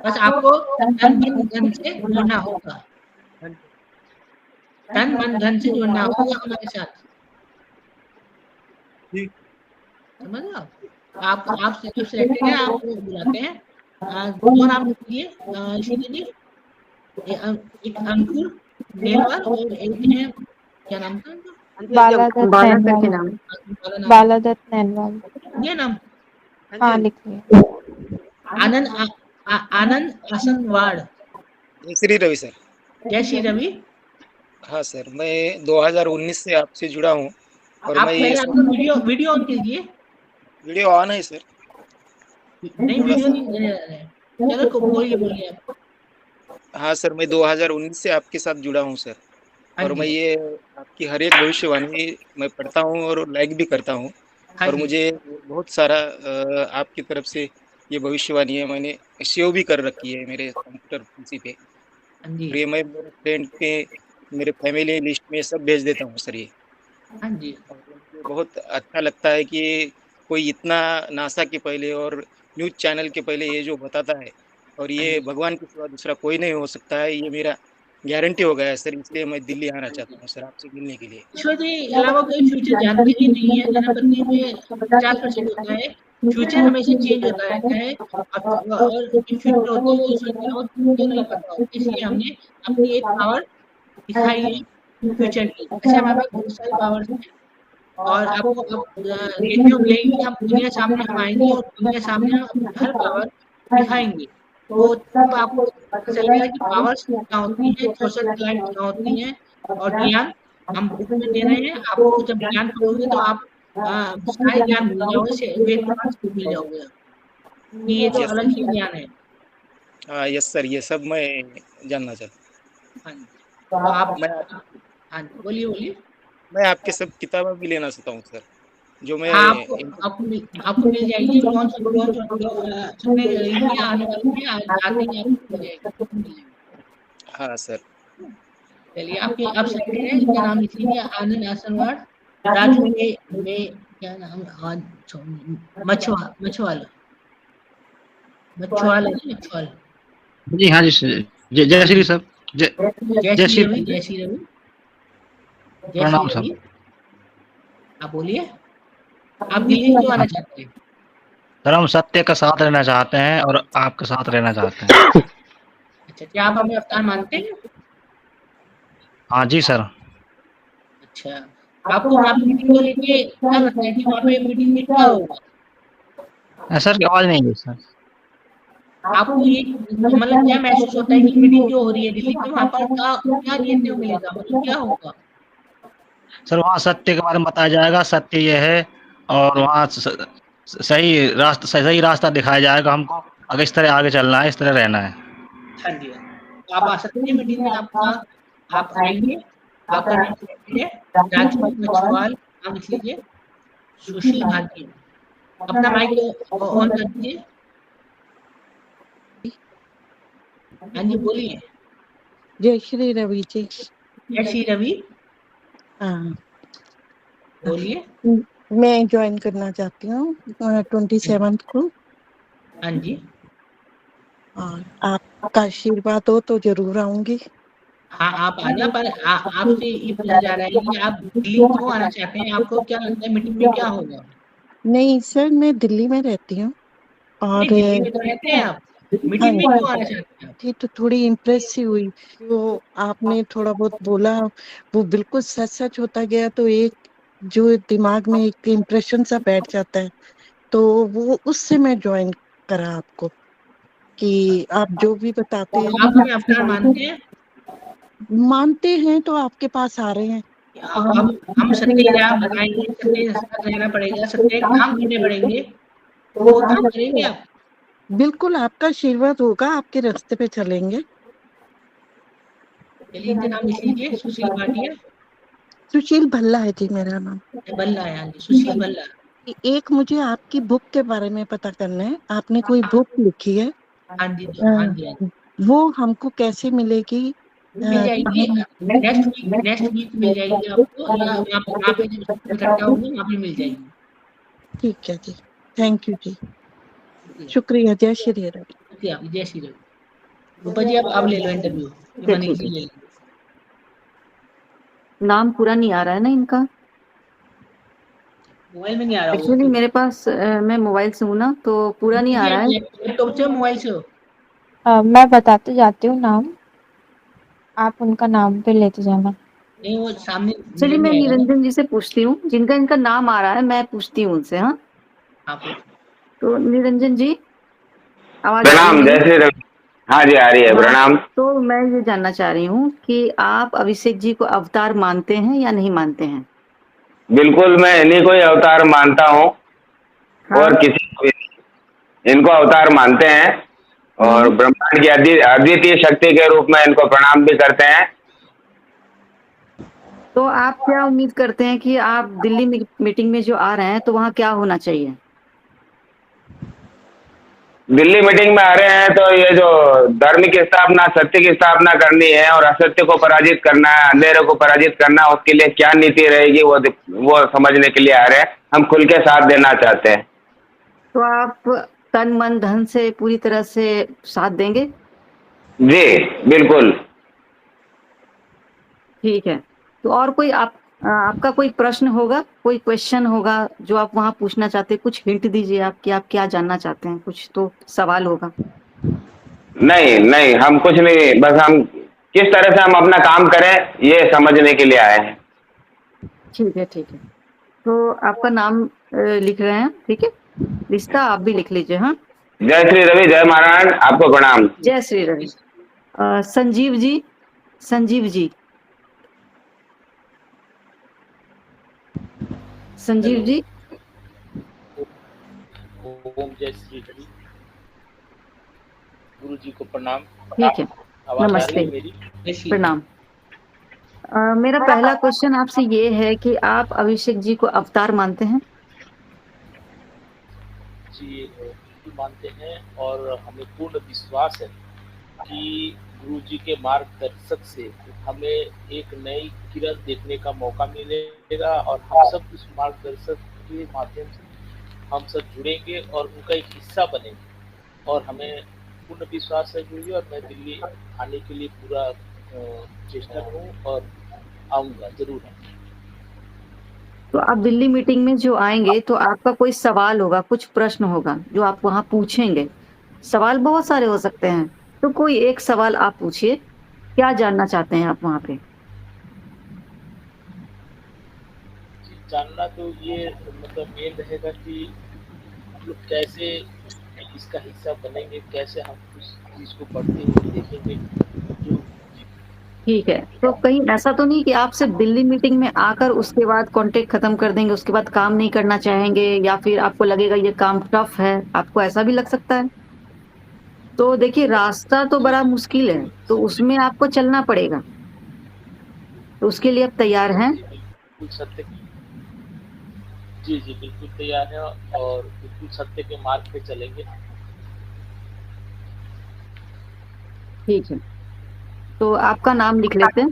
बस आपको तन मन धन से जुड़ना होगा, तन मन धन से जुड़ना होगा हमारे साथ। समझ आप? आप सिलेक्टेड है, आपको बुलाते हैं। दो नाम लिखिए इसीलिए, एक अंकुर नेलवाल और एक है, क्या नाम था उनका? बालादत्त नैनवाल। बालादत्त नैनवाल, ये नाम? हाँ लिखिए। आनंद आनंद आसनवाड़। जय श्री रवि सर। जय श्री रवि। हाँ सर, मैं 2019 से आपसे जुड़ा हूँ और आप मैं पहले ये अपना वीडियो ऑन कीजिए। वीडियो ऑन है सर। नहीं, वीडियो नहीं दे रहे हैं। चलो बोलिए बोलिए आप। हाँ सर, मैं 2019 से आपके साथ जुड़ा हूँ सर, हाँ और मैं जी। ये आपकी हर एक भविष्यवाणी मैं पढ़ता हूँ और लाइक भी करता हूँ, हाँ और जी। मुझे बहुत सारा आपकी तरफ से ये भविष्यवाणी है मैंने सेव भी कर रखी है मेरे कंप्यूटर पीसी पे, हाँ जी। और ये मैं मेरे फ्रेंड पे, मेरे फैमिली लिस्ट में सब भेज देता हूँ सर ये। हाँ जी। और मुझे बहुत अच्छा लगता है कि कोई इतना नासा के पहले और न्यूज़ चैनल के पहले ये जो बताता है, और हाँ ये जी। भगवान के सिवा दूसरा कोई नहीं हो सकता है, ये मेरा गारंटी हो गया है सर, इसलिए मैं दिल्ली आना चाहता हूँ सर आपसे मिलने के लिए। ईश्वर के अलावा कोई फ्यूचर जानकारी नहीं है। गणपति में 50% होता है, फ्यूचर हमेशा चेंज होता रहता है, और जो फ्यूचर होती है वो ईश्वर के अलावा क्यों नहीं पता होता। इसलिए हमने अपनी एक पावर दिखाई है फ्यूचर की। ऐसे हमारे पास बहुत सारी पावर्स हैं, और आपको अब देखने को मिलेगी। हम दुनिया सामने हम आएंगे और दुनिया सामने हम अपनी हर पावर दिखाएंगे, तो तब आपको पता चलेगा कि पावर्स क्या होती हैं, सोशल क्लाइंट क्या होती हैं, और ज्ञान हम बुक में दे रहे हैं। आपको जब ज्ञान पढ़ोगे तो आप सारे ज्ञान भूल जाओगे, वेद के पास भूल जाओगे कि ये तो यस अलग ही ज्ञान है। हाँ यस सर, ये सब मैं जानना चाहता हाँ जी, तो आप मैं हाँ जी, बोलिए बोलिए। मैं आपके सब किताबें भी लेना चाहता हूँ सर, जो मैं हाँ, आपको मिल जाएगी। लॉन्च छपने रही है, आने वाली है, आते ही आपको मिल जाएगी। हाँ सर। चलिए आपके आप सकते हैं, इनका नाम लिख लीजिए, आनंद आसनवाड़, राजू में क्या नाम, मछवाल जी हाँ जी सर। जय श्री सर। जय श्री रवि, जय श्री रवि, जय प्रणाम श्री सर। रवि। आप बोलिए, आप दिल्ली क्यों आना चाहते हैं? सर हम सत्य का साथ रहना चाहते हैं और आपके साथ रहना चाहते हैं। अच्छा, क्या आप हमें अवतार मानते हैं? हाँ जी सर। अच्छा, आपको वहाँ पे मीटिंग को लेके क्या लगता है कि वहाँ पे मीटिंग में क्या होगा? सर की आवाज नहीं है सर। आपको ये मतलब क्या महसूस होता है कि मीटिंग जो हो रही है दिल्ली में, वहाँ पर क्या देखने को मिलेगा, मतलब क्या होगा? सर वहाँ सत्य के बारे में बताया जाएगा, सत्य ये है, और वहाँ सही रास्ता दिखाया जाएगा हमको, अगर इस तरह आगे चलना है, इस तरह रहना है। हाँ जी, तो आप आ सकते हैं मीटिंग में। आप आएंगे। आपका नाम है राजू मछवाल, नाम लिख लीजिए, सुशील भारती। अपना माइक ऑन कर दीजिए। हाँ जी, बोलिए। जय श्री रवि जी। जय श्री रवि, हाँ, बोलिए। मैं ज्वाइन करना चाहती हूँ 27 को। हाँ जी, और आपका आशीर्वाद हो तो जरूर आऊंगी। हाँ आप आना, पर आपसे ये पूछा जा रहा है कि आप दिल्ली क्यों आना चाहते हैं? आपको क्या लगता है मीटिंग में क्या होगा? नहीं सर, मैं दिल्ली में रहती हूँ, और दिल्ली में तो रहते हैं आप, मीटिंग में क्यों आना चाहते हैं? थी तो थोड़ी इम्प्रेस सी हुई, जो आपने थोड़ा बहुत बोला वो बिल्कुल सच सच होता गया, तो एक जो दिमाग में एक इम्प्रेशन सा बैठ जाता है, तो वो उससे मैं ज्वाइन करा आपको, कि आप जो भी बताते हैं आप हमें अवतार मानते हैं तो आपके पास आ रहे हैं। अब हम सत्य राह बताएंगे, सत्य रास्ता रहना पड़ेगा, सत्य काम करने पड़ेंगे, तो वो काम करेंगे आप? बिल्कुल, आपका आशीर्वाद होगा, आपके रास्ते पे चलेंगे। चलिए, इनका नाम लिख लीजिए, सुशील भाटिया। सुशील भल्ला है जी मेरा नाम। भल्ला है, हाँ जी, सुशील भल्ला। एक मुझे आपकी बुक के बारे में पता करना है, आपने कोई बुक लिखी है? हाँ जी, हाँ जी। वो हमको कैसे मिलेगी? मिल जाएगी नेक्स्ट वीक मिल जाएगी आपको, या वहाँ पे जब इकट्ठा होंगे वहाँ पे मिल जाएगी। ठीक है जी, थैंक यू जी, शुक्रिया। जय श्री रवि। जय श्री रवि। रूपा जी, आप ले लो इंटरव्यू। नाम पूरा नहीं आ रहा है ना इनका, मोबाइल में नहीं आ रहा। एक्चुअली मेरे पास मैं मोबाइल से हूँ ना, तो पूरा नहीं आ रहा है। लैपटॉप से मोबाइल से? मैं बताते जाती हूँ नाम, आप उनका नाम पे लेते जाना। नहीं, वो सामने। चलिए मैं निरंजन जी से पूछती हूँ, जिनका इनका नाम आ रहा है, मैं पूछती हूँ उनसे। हाँ, तो निरंजन जी, आवाज प्रणाम। जय श्री रवि। हाँ जी, आ रही है। प्रणाम। तो मैं ये जानना चाह रही हूँ कि आप अभिषेक जी को अवतार मानते हैं या नहीं मानते हैं? बिल्कुल, मैं इन्हीं को ही अवतार मानता हूँ। हाँ। और किसी को भी इनको अवतार मानते हैं, और ब्रह्मांड की अद्वितीय शक्ति के रूप में इनको प्रणाम भी करते हैं। तो आप क्या उम्मीद करते हैं कि आप दिल्ली मीटिंग में जो आ रहे हैं तो वहाँ क्या होना चाहिए? दिल्ली मीटिंग में आ रहे हैं तो ये जो धर्म की स्थापना, सत्य की स्थापना करनी है और असत्य को पराजित करना है, अंधेरे को पराजित करना है, उसके लिए क्या नीति रहेगी वो समझने के लिए आ रहे हैं। हम खुल के साथ देना चाहते हैं। तो आप तन मन धन से पूरी तरह से साथ देंगे? जी बिल्कुल। ठीक है। तो और कोई आपका कोई प्रश्न होगा, कोई क्वेश्चन होगा जो आप वहाँ पूछना चाहते हैं? कुछ हिंट दीजिए आप कि आप क्या जानना चाहते हैं, कुछ तो सवाल होगा। नहीं, हम कुछ नहीं, बस हम किस तरह से हम अपना काम करें ये समझने के लिए आए हैं। ठीक है, ठीक है। तो आपका नाम लिख रहे हैं, ठीक है? रिश्ता आप भी लिख लीजिए। हाँ, जय श्री रवि, जय महाराज, आपको प्रणाम। जय श्री रवि। संजीव जी, संजीव जी, संजीव जी। ओम जय श्री रवि। गुरु जी को प्रणाम। ठीक है, नमस्ते, प्रणाम। मेरा पहला क्वेश्चन आपसे ये है कि आप अभिषेक जी को अवतार मानते हैं? जी बिल्कुल मानते हैं और हमें पूर्ण विश्वास है कि गुरु जी के मार्गदर्शक से हमें एक नई किरण देखने का मौका मिलेगा और हम सब उस मार्गदर्शक के माध्यम से हम सब जुड़ेंगे और उनका एक हिस्सा बनेंगे। और हमें पूर्ण विश्वास है गुरु जी, और मैं दिल्ली आने के लिए पूरा चेष्टा हूँ और आऊँगा जरूर। तो आप दिल्ली मीटिंग में जो आएंगे तो आपका कोई सवाल होगा, कुछ प्रश्न होगा जो आप वहाँ पूछेंगे। सवाल बहुत सारे हो सकते हैं, तो कोई एक सवाल आप पूछिए, क्या जानना चाहते हैं आप वहाँ पे? जानना तो ये मतलब मेन रहेगा कि हम लोग कैसे इसका हिस्सा बनेंगे, कैसे हम उस चीज को पढ़ते हुए देखेंगे। ठीक है, तो कहीं ऐसा तो नहीं कि आप सिर्फ दिल्ली मीटिंग में आकर उसके बाद कांटेक्ट खत्म कर देंगे, उसके बाद काम नहीं करना चाहेंगे, या फिर आपको लगेगा ये काम टफ है, आपको ऐसा भी लग सकता है? तो देखिए, रास्ता तो बड़ा मुश्किल है, तो उसमें आपको चलना पड़ेगा। तो उसके लिए आप तैयार हैं? बिल्कुल सत्य, जी जी बिल्कुल तैयार है और बिल्कुल सत्य के मार्ग पे चलेंगे। ठीक है, तो आपका नाम लिख लेते हैं,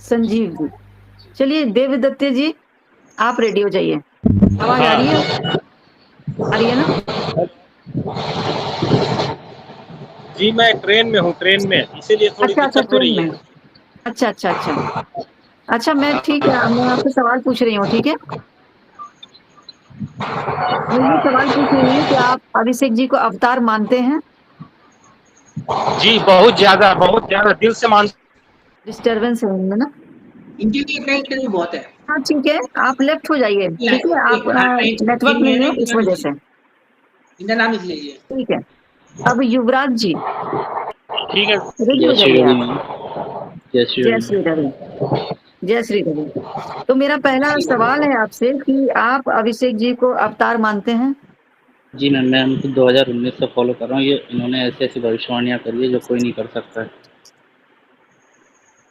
संजीव जी। चलिए देवदत्त जी, आप रेडी हो जाइए। आवाज आ रही है? आ रही है ना? जी मैं ट्रेन में हूँ, ट्रेन में, इसीलिए थोड़ी दिक्कत हो रही है। अच्छा, मैं ठीक है, मैं आपसे सवाल पूछ रही हूँ, ठीक है? मैं ये सवाल पूछ रही हूँ कि आप अभिषेक जी को अवतार मानते हैं? जी बहुत ज्यादा दिल से मान। डिस्टर्बेंस है इनमें ना? इंटरनेट बहुत है। हाँ ठीक है, आप लेफ्ट हो जाइए, ठीक है? आप नेटवर्क नहीं है इस वजह से। इनका नाम लिख लीजिए। ठीक है, अब युवराज जी, ठीक है, रेडी हो जाइए आप। जय श्री रवि, जय श्री रवि। तो मेरा पहला सवाल है आपसे कि आप अभिषेक जी को अवतार मानते हैं? जी मैम, मैं उनको 2019 से फॉलो कर रहा हूँ। ये इन्होंने ऐसी ऐसी भविष्यवाणियां करी है जो कोई नहीं कर सकता है।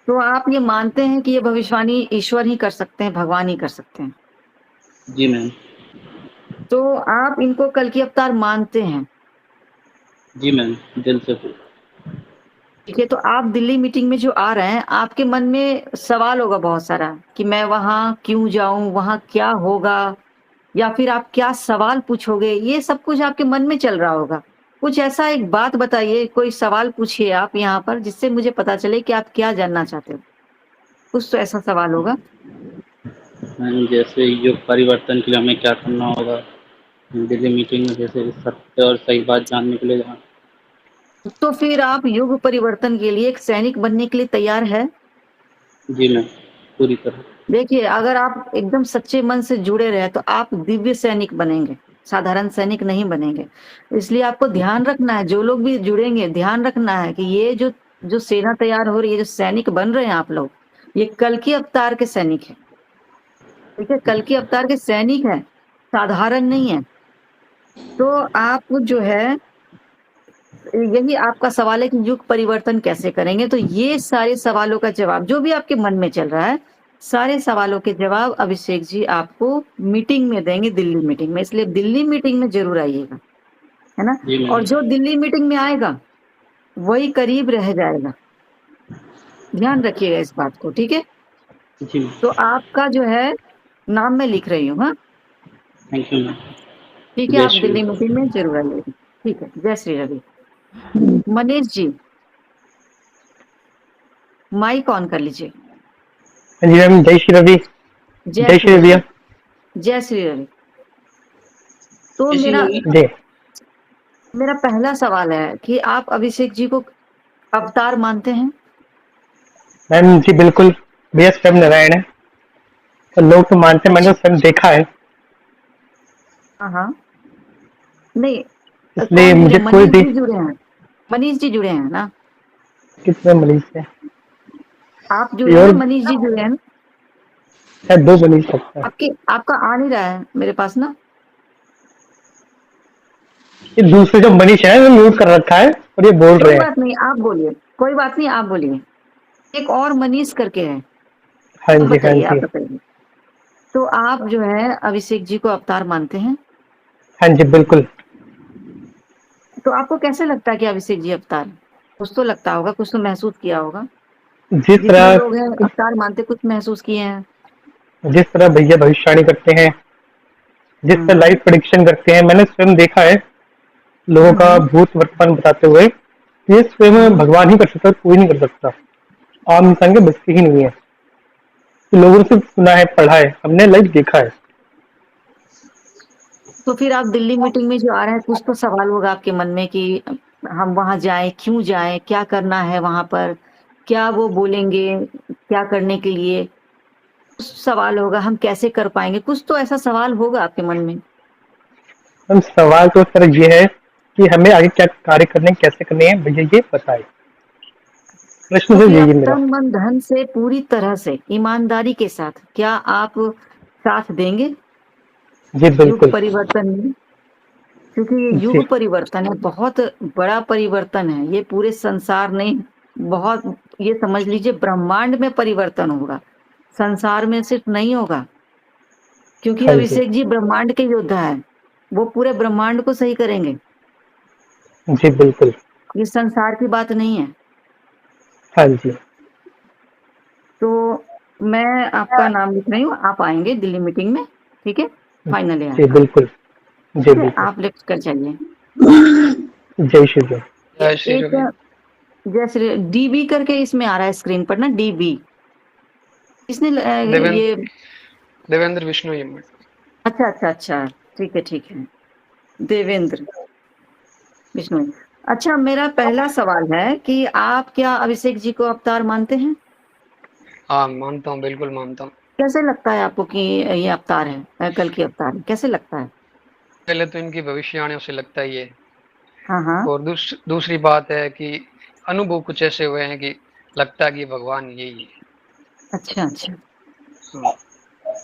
तो आप ये मानते हैं कि ये भविष्यवाणी ईश्वर ही कर सकते हैं, भगवान ही कर सकते हैं? जी मैम। तो आप इनको कल की अवतार मानते हैं? जी मैम, दिल से। ठीक है, तो आप दिल्ली मीटिंग में जो आ रहे हैं, आपके मन में सवाल होगा बहुत सारा कि मैं वहाँ क्यों जाऊं, वहाँ क्या होगा, या फिर आप क्या सवाल पूछोगे, ये सब कुछ आपके मन में चल रहा होगा। कुछ ऐसा एक बात बताइए, कोई सवाल पूछिए आप यहाँ पर, जिससे मुझे पता चले कि आप क्या जानना चाहते हो। कुछ तो ऐसा सवाल होगा। मैम जैसे युग परिवर्तन के लिए हमें क्या करना होगा दिल्ली मीटिंग में, जैसे सत्य और सही बात जानने के लिए जहाँ। तो फिर आप युग परिवर्तन के लिए एक सैनिक बनने के लिए तैयार है? जी मैम, पूरी तरह। देखिए, अगर आप एकदम सच्चे मन से जुड़े रहे तो आप दिव्य सैनिक बनेंगे, साधारण सैनिक नहीं बनेंगे। इसलिए आपको ध्यान रखना है, जो लोग भी जुड़ेंगे ध्यान रखना है कि ये जो सेना तैयार हो रही है, जो सैनिक बन रहे हैं आप लोग, ये कल की अवतार के सैनिक है। ठीक है, कल की अवतार के सैनिक है, साधारण नहीं है। तो आप जो है यही आपका सवाल है कि युग परिवर्तन कैसे करेंगे। तो ये सारे सवालों का जवाब जो भी आपके मन में चल रहा है, सारे सवालों के जवाब अभिषेक जी आपको मीटिंग में देंगे, दिल्ली मीटिंग में। इसलिए दिल्ली मीटिंग में जरूर आइएगा, है ना। जी मैम। और जो दिल्ली मीटिंग में आएगा वही करीब रह जाएगा, ध्यान रखिएगा इस बात को, ठीक है। जी तो आपका जो है नाम मैं लिख रही हूँ, हाँ थैंक यू मैम। ठीक है। जय आप श्री दिल्ली मीटिंग में जरूर आइएगा, ठीक है। जय श्री रवि। मनीष जी माइक ऑन कर लीजिए। हाँ जी मैम, जय श्री रवि। जय श्री भैया। जय श्री रवि। तो जय श्री मेरा रवि। जी मेरा पहला सवाल है कि आप अभिषेक जी को अवतार मानते हैं? मैम जी बिल्कुल भैया, स्वयं नारायण है। तो लोग तो मानते, मैंने तो स्वयं देखा है, हाँ हाँ, नहीं इसलिए कौन जुड़े? मुझे कोई मनीष भी जी जुड़े हैं, मनीष जी जुड़े हैं ना? कितने मरीज है, आप जुड़े हैं और ना? मनीष जी जुड़े हैं ना? शायद 2 मरीज सकता है। आपका आ नहीं रहा है मेरे पास ना। ये दूसरे जो मनीष है वो म्यूट कर रखा है और ये बोल कोई रहे हैं। बात नहीं, आप बोलिए, कोई बात नहीं, आप बोलिए। एक और मनीष करके है। हाँ आप जी हाँ बताइए, आप जी बताइए। तो आप जो है अभिषेक जी को अवतार मानते हैं? हाँ जी बिल्कुल। तो आपको कैसे लगता है कि अभिषेक जी अवतार? कुछ तो लगता होगा, कुछ तो महसूस किया होगा। जिस जितने तरह लोग हैं अवतार मानते, कुछ महसूस किए हैं। भैया भविष्यवाणी करते हैं, जिस तरह लाइव प्रेडिक्शन करते हैं, मैंने स्वयं देखा है लोगों का भूत वर्तमान बताते हुए। ये स्वयं भगवान ही कर सकता है, कोई नहीं कर सकता, आम इंसान के बस की ही नहीं है। तो लोगों से सुना है, पढ़ा है, हमने लाइव देखा है। तो फिर आप दिल्ली मीटिंग में जो आ रहे हैं, कुछ तो सवाल होगा आपके मन में कि हम वहां जाएं, क्यों जाएं, क्या करना है वहां पर, क्या वो बोलेंगे, क्या करने के लिए। कुछ सवाल होगा, हम कैसे कर पाएंगे, कुछ तो ऐसा सवाल होगा आपके मन में। हम सवाल तो सर ये है कि हमें आगे क्या कार्य करने, कैसे करने हैं, भैया ये बताए। प्रश्न तो तो फिर यही आप है मेरा। तन मन धन से पूरी तरह से ईमानदारी के साथ क्या आप साथ देंगे जी युग बिल्कुल। परिवर्तन में? क्योंकि ये जी युग परिवर्तन है, बहुत बड़ा परिवर्तन है, ये पूरे संसार में बहुत, ये समझ लीजिए ब्रह्मांड में परिवर्तन होगा, संसार में सिर्फ नहीं होगा। क्योंकि हाँ जी अभिषेक जी ब्रह्मांड के योद्धा है, वो पूरे ब्रह्मांड को सही करेंगे, जी बिल्कुल। ये संसार की बात नहीं है। हाँ जी तो मैं आपका नाम लिख रही हूँ, आप आएंगे दिल्ली मीटिंग में, ठीक है, फाइनल है जी आपका, बिल्कुल। जी ठीक है। बिल्कुल। आप लिख कर चलिए। जय श्री राम। जय श्री रवि। जैसे डीबी करके इसमें आ रहा है स्क्रीन पर ना, डीबी। इसने ये देवेंद्र विष्णु यमन। अच्छा अच्छा अच्छा, ठीक है ठीक है, देवेंद्र विष्णु। अच्छा, मेरा पहला सवाल है कि आप क्या अभिषेक जी को अवतार मानते हैं? हाँ मानता हूँ, बिल्कुल मानता हूँ। कैसे लगता है आपको कि ये अवतार है, कल की अवतार है, कैसे लगता है? पहले तो इनकी भविष्यवाणियों से लगता ही है, हाँ हाँ। और दूसरी बात है कि अनुभव कुछ ऐसे हुए हैं कि लगता है कि भगवान यही है। अच्छा अच्छा। हाँ।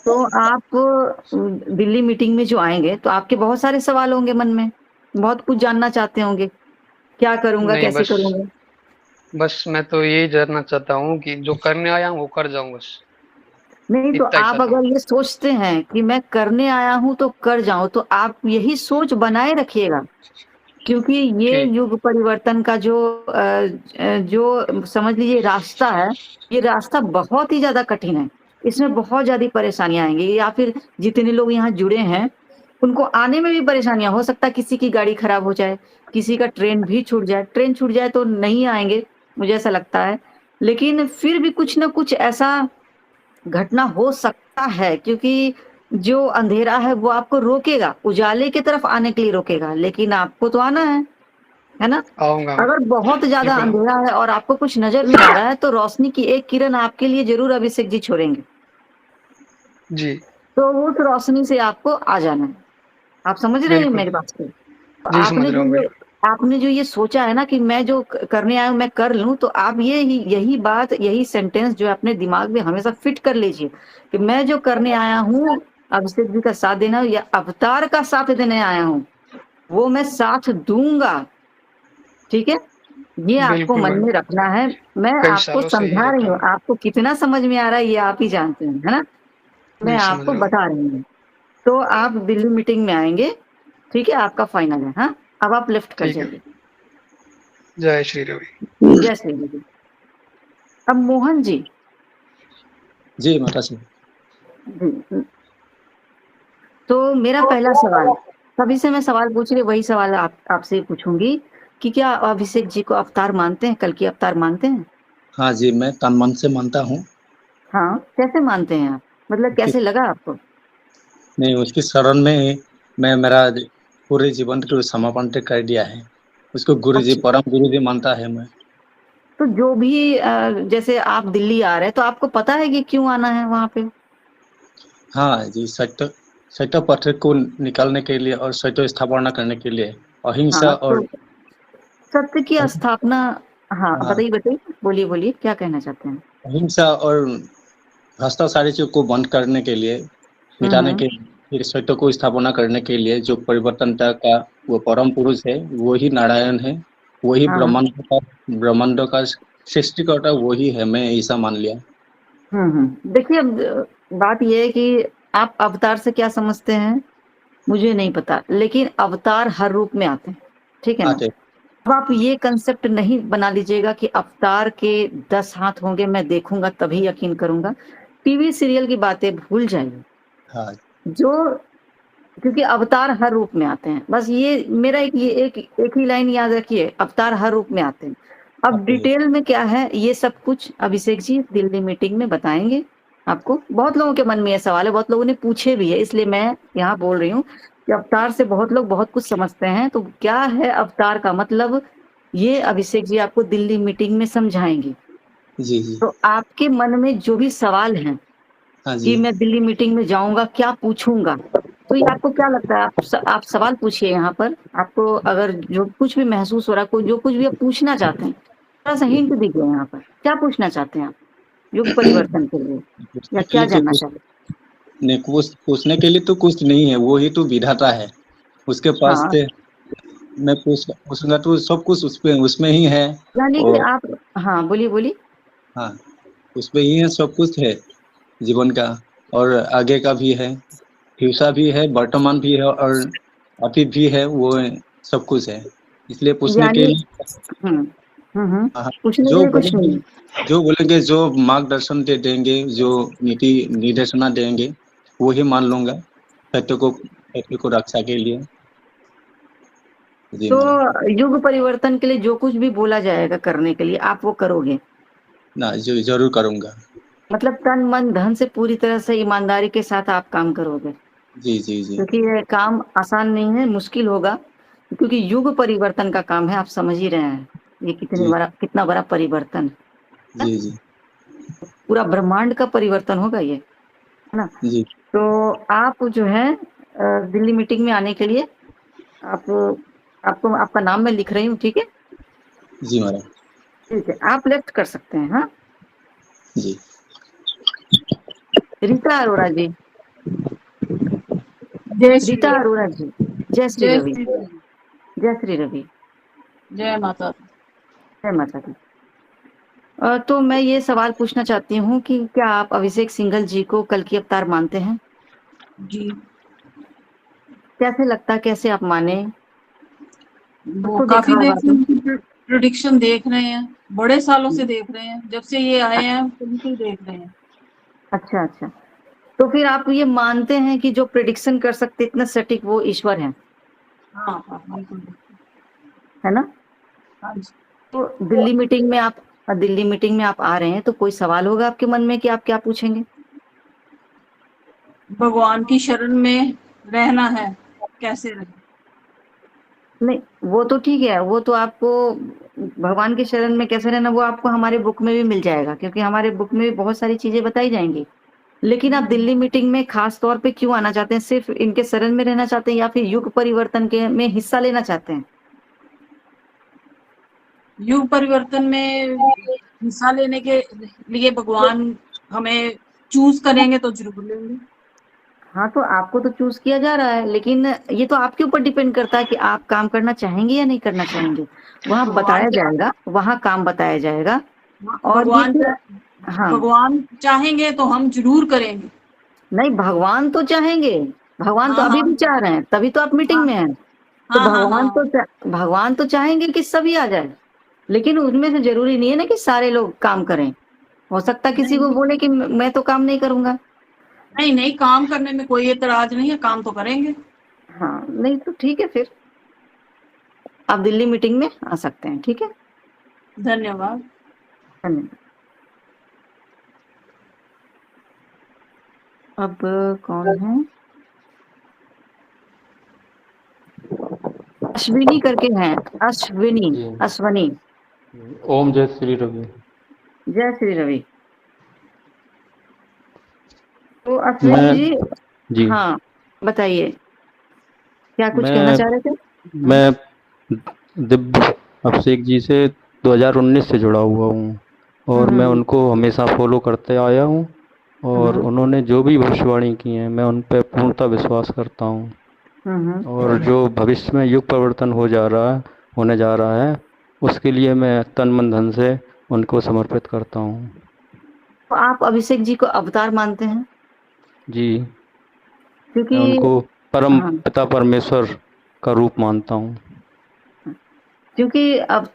तो आप दिल्ली मीटिंग में जो आएंगे तो आपके बहुत सारे सवाल होंगे मन में, बहुत कुछ जानना चाहते होंगे, क्या करूंगा, नहीं, कैसे करूंगा। बस मैं तो यही जानना चाहता हूँ कि जो करने आया हूँ वो कर जाऊँ बस। नहीं तो इतना ही आप चाहता हूँ। अगर ये सोचते हैं कि मैं करने आया हूं तो कर जाऊं, तो आप यही सोच बनाए रखिएगा। क्योंकि ये ठीक। युग परिवर्तन का जो समझ लीजिए रास्ता है, ये रास्ता बहुत ही ज्यादा कठिन है, इसमें बहुत ज्यादा परेशानियां आएंगी, या फिर जितने लोग यहाँ जुड़े हैं उनको आने में भी परेशानियां, हो सकता है किसी की गाड़ी खराब हो जाए, किसी का ट्रेन भी छूट जाए। ट्रेन छूट जाए तो नहीं आएंगे, मुझे ऐसा लगता है, लेकिन फिर भी कुछ ना कुछ ऐसा घटना हो सकता है, क्योंकि जो अंधेरा है वो आपको रोकेगा, उजाले की तरफ आने के लिए रोकेगा, लेकिन आपको तो आना है ना। आऊंगा अगर बहुत ज्यादा बिल्कुल। अंधेरा है और आपको कुछ नजर नहीं आ रहा है, तो रोशनी की एक किरण आपके लिए जरूर अभिषेक जी छोड़ेंगे, जी तो उस रोशनी से आपको आ जाना है। आप समझ रहे हैं बिल्कुल। मेरी बात को? तो जी समझ रहा हूँ बिल्कुल। आपने जो ये सोचा है ना कि मैं जो करने आया हूं मैं कर लूं, तो आप यही बात, यही सेंटेंस जो है अपने दिमाग में हमेशा फिट कर लीजिए कि मैं जो करने आया हूं अभिषेक जी का साथ देना या अवतार का साथ देने आया हूं, वो मैं साथ दूंगा। ठीक है, ये आपको बिल्कुल मन मैम, में रखना है। मैं कई आपको सालों से ये समझा रही रहता हूँ, है। आपको कितना समझ में आ रहा है ये आप ही जानते हैं, है ना। मैं जी समझ आपको रहा हूँ। बता रही हूँ। तो आप दिल्ली मीटिंग में आएंगे, ठीक है, आपका फाइनल है। हाँ, अब आप लेफ्ट कर ठीक है, जाइए। जय श्री रवि। जय श्री देवी। अब मोहन जी, जी माता जी। तो मेरा पहला सवाल, तभी से मैं सवाल पूछ रही, वही सवाल आपसे पूछूंगी कि क्या अभिषेक जी को अवतार मानते हैं, कल की अवतार मानते हैं? हाँ जी, मैं तन मन से मानता हूँ। हाँ, कैसे मानते हैं आप, मतलब कैसे लगा आपको? नहीं, उसकी शरण में मैं मेरा पूरे जीवन को समर्पण कर दिया है। उसको गुरु जी, अच्छा, परम गुरु जी मानता है मैं। तो जो भी जैसे आप दिल्ली आ रहे हैं तो आपको पता है कि क्यों आना है वहां पे? हाँ जी, सत्य पथ को निकालने के लिए और सत्य स्थापना करने के लिए, अहिंसा हाँ, और तो सत्य की स्थापना। हाँ, हाँ, बताइए बताइए, बोलिए बोलिए, क्या कहना चाहते हैं? अहिंसा और भ्रष्टाचारी चीज को बंद करने के लिए, मिटाने हम्म। के लिए, फिर सत्य को स्थापना करने के लिए जो परिवर्तनता का वो परम पुरुष है, वही नारायण है, वही हाँ हाँ। ब्रह्मांड का सृष्टिकर्ता वही है, मैं ऐसा मान लिया। देखिए, अब बात यह है कि आप अवतार से क्या समझते हैं मुझे नहीं पता, लेकिन अवतार हर रूप में आते हैं, ठीक है ना। आते अब आप ये कंसेप्ट नहीं बना लीजिएगा कि अवतार के 10 हाथ होंगे, मैं देखूंगा तभी यकीन करूंगा। टीवी सीरियल की बातें भूल जाइए, हाँ जो क्योंकि अवतार हर रूप में आते हैं। बस ये मेरा एक ही लाइन याद रखिए, अवतार हर रूप में आते हैं। अब आते हैं। डिटेल में क्या है ये सब कुछ अभिषेक जी दिल्ली मीटिंग में बताएंगे आपको। बहुत लोगों के मन में ये सवाल है, बहुत लोगों ने पूछे भी है, इसलिए मैं यहाँ बोल रही हूँ कि अवतार से बहुत लोग बहुत कुछ समझते हैं। तो क्या है अवतार का मतलब, ये अभिषेक जी आपको दिल्ली मीटिंग में समझाएंगे। जी जी। तो आपके मन में जो भी सवाल हैं हाँ कि जी। मैं दिल्ली मीटिंग में जाऊंगा क्या पूछूंगा, तो ये आपको क्या लगता है, आप सवाल पूछिए यहाँ पर। आपको अगर जो कुछ भी महसूस हो रहा है, कोई जो कुछ भी आप पूछना चाहते हैं, थोड़ा सा हिंट दीजिए यहाँ पर, क्या पूछना चाहते हैं आप युग परिवर्तन के लिए, या पूछने के क्या लिए तो जानना कुछ चाहते नहीं, कुछ पूछने के लिए तो कुछ नहीं है, वो ही तो विधाता है। उसके हैं? पास हाँ, से मैं पूछूंगा तो सब कुछ उसमें ही है। यानी कि और आप, हाँ बोलिए बोलिए। हाँ, उसमें ही है, सब कुछ है जीवन का, और आगे का भी है, फ्यूचर भी है, वर्तमान भी है, और अतीत भी है, वो सब कुछ है। इसलिए पूछने के यानी लिए हाँ, पूछने के जो लिए कुछ नहीं बोलेंगे है। जो मार्गदर्शन दे देंगे, जो नीति निर्देशना देंगे, वो ही मान लूंगा, सत्य को रक्षा के लिए। जी महाराज। तो युग परिवर्तन के लिए जो कुछ भी बोला जाएगा करने के लिए आप वो करोगे, ना जरूर करूंगा। मतलब तन मन धन से पूरी तरह से ईमानदारी के साथ आप काम करोगे, जी जी जी। क्योंकि ये काम आसान नहीं है, मुश्किल होगा, क्योंकि युग परिवर्तन का काम है। आप समझ ही रहे हैं ये जी कितना बड़ा परिवर्तन है, जी जी पूरा ब्रह्मांड का परिवर्तन होगा ये, है ना। जी तो आप जो है दिल्ली मीटिंग में आने के लिए आप आपको आपका नाम मैं लिख रही हूँ, ठीक है। जी महाराज। ठीक है, आप लेफ्ट कर सकते हैं। हाँ, जी। रीता अरोड़ा जी, जय श्री रीता राम। अरोड़ा जी, जय श्री जय रवि, श्री राम। जय श्री रवि, जय माता दी। जय माता दी। तो मैं ये सवाल पूछना चाहती हूँ कि क्या आप अभिषेक सिंघल जी को कल की अवतार मानते हैं? जी, कैसे लगता है, कैसे आप माने? वो आपको काफी देखा होगा देर से तो। उनकी प्रोडिक्शन देख रहे हैं, बड़े सालों से देख रहे हैं, जब से ये आए हैं तभी से देख रहे हैं। अच्छा अच्छा, तो फिर आप ये मानते हैं कि जो प्रेडिक्शन कर सकते इतना सटीक वो ईश्वर है हाँ हाँ बिल्कुल, है ना। हाँ जी। तो दिल्ली मीटिंग में आप आ रहे हैं तो कोई सवाल होगा आपके मन में कि आप क्या पूछेंगे? भगवान की शरण में रहना है, कैसे रहे? नहीं, वो तो ठीक है, वो तो आपको भगवान के शरण में कैसे रहना वो आपको हमारे बुक में भी मिल जाएगा, क्योंकि हमारे बुक में भी बहुत सारी चीजें बताई जाएंगी। लेकिन आप दिल्ली मीटिंग में खास तौर पे क्यों आना चाहते हैं? सिर्फ इनके शरण में रहना चाहते हैं या फिर युग परिवर्तन के में हिस्सा लेना चाहते हैं? युग परिवर्तन में हिस्सा लेने के लिए भगवान हमें चूज करेंगे तो जरूर लेंगे। हाँ, तो आपको तो चूज किया जा रहा है, लेकिन ये तो आपके ऊपर डिपेंड करता है कि आप काम करना चाहेंगे या नहीं करना चाहेंगे। वहाँ भगवान बताया जाएगा, वहाँ काम बताया जाएगा। और ये भगवान फिर हाँ, भगवान चाहेंगे तो हम जरूर करेंगे। नहीं भगवान तो चाहेंगे, भगवान तो हाँ अभी हाँ भी चाह रहे हैं, तभी तो आप मीटिंग में हैं। तो हाँ हाँ भगवान तो चाहेंगे कि सभी आ जाए, लेकिन उसमें से जरूरी नहीं है ना कि सारे लोग काम करें। हो सकता है किसी को बोले कि मैं तो काम नहीं करूंगा। नहीं नहीं, काम करने में कोई एतराज नहीं है, काम तो करेंगे। हाँ, नहीं तो ठीक है, फिर आप दिल्ली मीटिंग में आ सकते हैं। ठीक है, धन्यवाद। धन्यवाद। अब कौन है? अश्विनी करके हैं, अश्वनी। ओम जय श्री रवि। जय श्री रवि। तो अश्विनी जी, हाँ बताइए, क्या कुछ कहना चाह रहे थे? मैं दिव्य अभिषेक जी से 2019 से जुड़ा हुआ हूँ और मैं उनको हमेशा फॉलो करते आया हूँ और उन्होंने जो भी भविष्यवाणी की है मैं उन पर पूर्णतः विश्वास करता हूँ। और जो भविष्य में युग परिवर्तन होने जा रहा है उसके लिए मैं तन मन धन से उनको समर्पित करता हूँ। तो आप अभिषेक जी को अवतार मानते हैं? जी, क्योंकि मैं उनको परम पिता परमेश्वर का रूप मानता हूँ। क्योंकि अब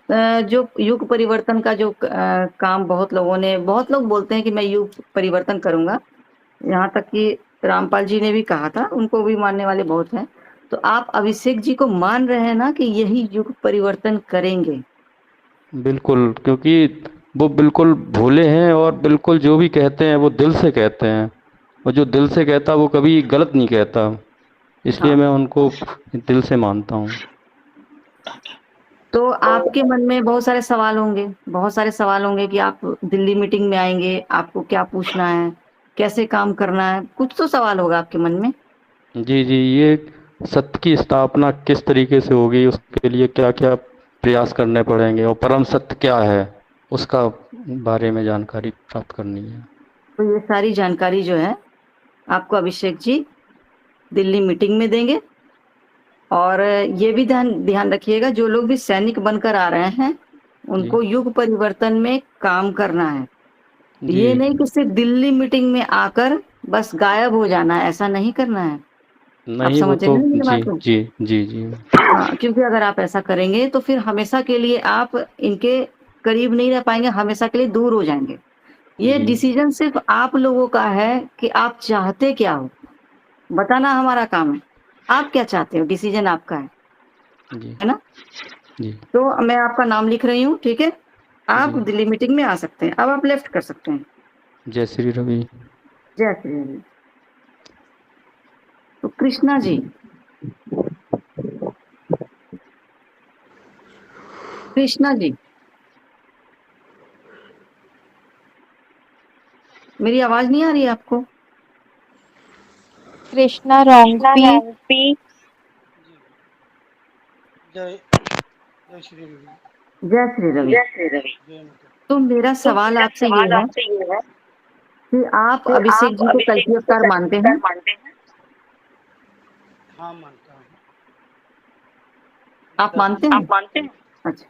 जो युग परिवर्तन का जो काम बहुत लोग बोलते हैं कि मैं युग परिवर्तन करूंगा, यहाँ तक कि रामपाल जी ने भी कहा था, उनको भी मानने वाले बहुत हैं। तो आप अभिषेक जी को मान रहे हैं ना कि यही युग परिवर्तन करेंगे? बिल्कुल, क्योंकि वो बिल्कुल भोले हैं और बिल्कुल जो भी कहते हैं वो दिल से कहते हैं और जो दिल से कहता वो कभी गलत नहीं कहता, इसलिए मैं उनको दिल से मानता हूँ। तो आपके मन में बहुत सारे सवाल होंगे कि आप दिल्ली मीटिंग में आएंगे, आपको क्या पूछना है, कैसे काम करना है, कुछ तो सवाल होगा आपके मन में। जी, ये सत्य की स्थापना किस तरीके से होगी, उसके लिए क्या क्या प्रयास करने पड़ेंगे और परम सत्य क्या है उसका बारे में जानकारी प्राप्त करनी है। तो ये सारी जानकारी जो है आपको अभिषेक जी दिल्ली मीटिंग में देंगे। और ये भी ध्यान रखिएगा, जो लोग भी सैनिक बनकर आ रहे हैं उनको युग परिवर्तन में काम करना है। ये नहीं कि सिर्फ दिल्ली मीटिंग में आकर बस गायब हो जाना है, ऐसा नहीं करना है। नहीं, आप वो समझ रहे तो हैं मेरी बात को? जी। हाँ, क्योंकि अगर आप ऐसा करेंगे तो फिर हमेशा के लिए आप इनके करीब नहीं रह पाएंगे, हमेशा के लिए दूर हो जाएंगे। ये डिसीजन सिर्फ आप लोगों का है कि आप चाहते क्या हो, बताना हमारा काम है। आप क्या चाहते हो, डिसीजन आपका है ना? जी। तो मैं आपका नाम लिख रही हूँ, ठीक है? आप दिल्ली मीटिंग में आ सकते हैं। अब आप लेफ्ट कर सकते हैं। जय श्री रवि। जय श्री रवि। तो कृष्णा जी, मेरी आवाज नहीं आ रही है आपको? कृष्णा रोंगपी। जय श्री रवि। जय श्री रवि। तो मेरा सवाल आपसे ये है कि आप अभिषेक जी को कल की अवतार मानते हैं? हाँ, मानता हूँ। आप मानते हैं? अच्छा,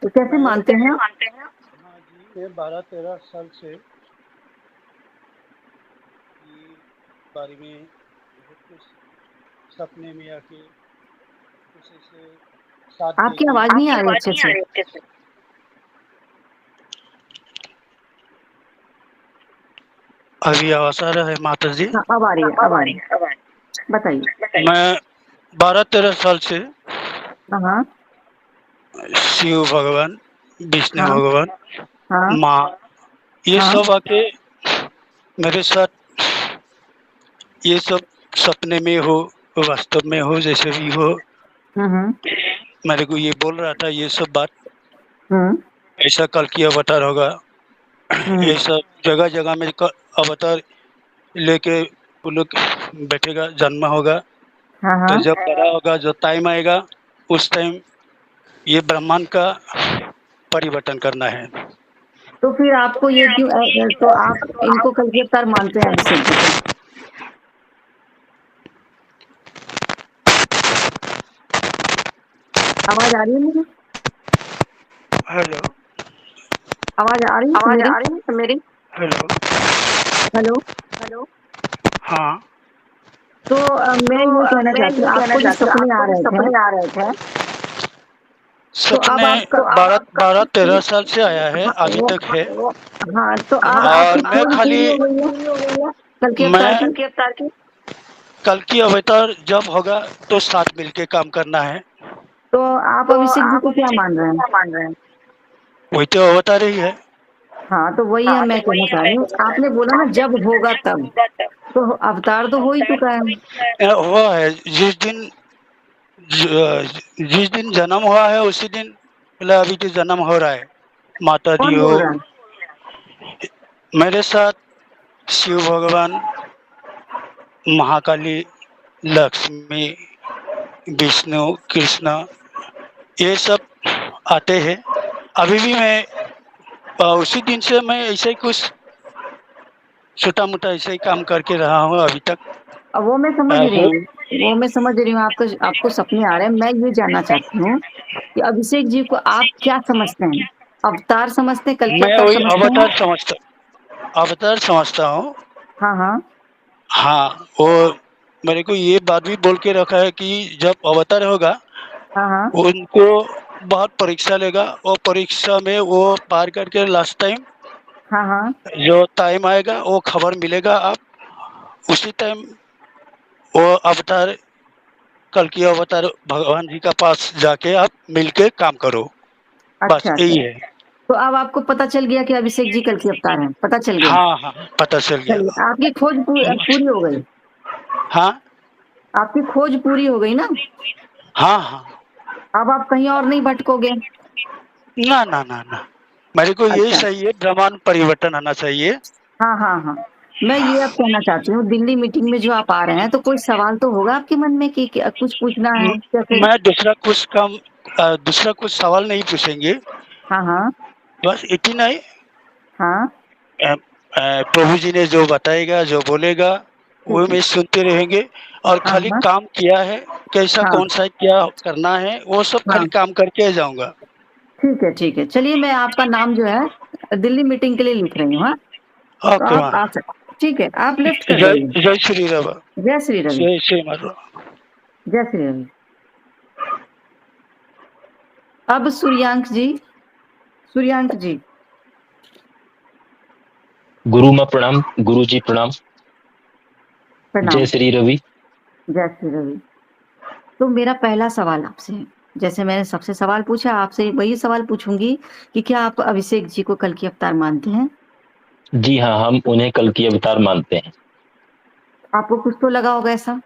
तो कैसे मानते हैं? हाँ जी, मैं 12-13 साल से बारे में बहुत कुछ सपने में आके किसी से साथ आपकी आवाज नहीं आ रही अच्छे से। अभी आवाज आ रहा है माता जी? हाँ, अब आ रही है। बताइए। मैं 12-13 साल से हाँ, शिव भगवान, विष्णु भगवान, हाँ, माँ, ये सब आके मेरे साथ, ये सब सपने में हो वास्तव में हो, जैसे भी हो, मेरे को ये बोल रहा था ये सब बात, ऐसा कल की अवतार होगा, ये सब जगह जगह में अवतार लेके वो लोग बैठेगा, जन्म होगा। तो जब बड़ा होगा, जो टाइम आएगा उस टाइम ये ब्रह्मांड का परिवर्तन करना है। तो फिर आपको ये क्यों, तो आप इनको कल की अवतार मानते हैं अभिषेक जी को? आवाज आ रही है मेरी? हेलो, आवाज आ रही है मेरी? Hello, hello. हाँ। तो मैं ये कहना चाहती हूँ, आपको जो सपने आ रहे थे, तो अब सपने आपका 12-13 साल से आया है, हाँ, अभी तक है। हाँ, तो अब आपकी और मैं खोज खाली पूरी हो गई है कल के अवतार की? कल की अवतार जब होगा तो साथ मिलके काम करना है। तो आप अभिषेक जी को क्या मान रहे हैं? वही तो अवतार ही है। हाँ, तो वही है मैं कहना चाह रही हूँ। आपने बोला ना जब होगा तब, तो अवतार तो हो ही चुका है। हुआ है जिस दिन जन्म हुआ है उसी दिन, मतलब अभी तो जन्म हो रहा है। माता दी कौन हो बोल रहा है? मेरे साथ, शिव भगवान, महाकाली, लक्ष्मी, विष्णु, कृष्ण, ये सब आते हैं। अभी भी मैं उसी दिन से मैं ऐसे ही कुछ छोटा मोटा ऐसे ही काम करके रहा हूँ अभी तक। अब वो मैं समझ रही हूँ, आपको सपने आ रहे हैं। मैं ये जानना चाहती हूँ कि अभिषेक जी को आप क्या समझते हैं? अवतार समझते हैं, कल के मैं अवतार वही समझते हैं? अवतार समझता हूँ। हाँ, हाँ। हाँ, वो मेरे को ये बात भी बोल के रखा है कि जब अवतार होगा, हाँ, हाँ। उनको बहुत परीक्षा लेगा और परीक्षा में वो पार करके लास्ट टाइम हाँ, हाँ। जो टाइम आएगा वो खबर मिलेगा। आप उसी टाइम वो अवतार, कल की अवतार भगवान जी का पास जाके आप मिलके काम करो। बस अच्छा, यही अच्छा। है। तो अब आपको पता चल गया कि अभिषेक जी कल के अवतार हैं, पता चल गया? हाँ, हाँ, पता चल गया। चलिए, आपकी खोज पूरी हो गई। हाँ, आपकी खोज पूरी हो गई ना? हाँ, हाँ। अब आप कहीं और नहीं भटकोगे? ना, ना, ना, ना, मेरे को यही अच्छा। चाहिए, ब्रह्मांड परिवर्तन आना चाहिए। हाँ, हाँ, हाँ। मैं ये अब कहना चाहती हूँ, दिल्ली मीटिंग में जो आप आ रहे हैं, तो कोई सवाल तो होगा आपके मन में कि कुछ पूछना है? जैसे मैं दूसरा कुछ सवाल नहीं पूछेंगे। हाँ, हाँ। बस इतना ही। हाँ। प्रभु जी ने जो बताएगा, जो बोलेगा, वो ठीक है। में सुनते रहेंगे। और हाँ, खाली हाँ। काम किया है, कैसा हाँ, कौन सा क्या करना है, वो सब हाँ। खाली काम करके जाऊंगा। ठीक है, ठीक है। चलिए, मैं आपका नाम जो है दिल्ली मीटिंग के लिए लिख रही हूँ। हाँ, तो ओके आप माँ। आ सकते। ठीक है, आप लिफ्ट कर जय देंगे। जय श्री रवि। जय श्री रवि। जय श्री माता। जय श्री रवि। अब सूर्यांक जी। गुरु माँ प्रणाम, गुरु जी प्रणाम। प्रणाम। जय श्री रवि। जय श्री रवि। तो मेरा पहला सवाल आपसे है, जैसे मैंने सबसे सवाल पूछा, आपसे वही सवाल पूछूंगी कि क्या आप अभिषेक जी को कल की अवतार मानते हैं? जी हाँ, हम उन्हें कल की अवतार मानते हैं। आपको कुछ तो लगा होगा ऐसा?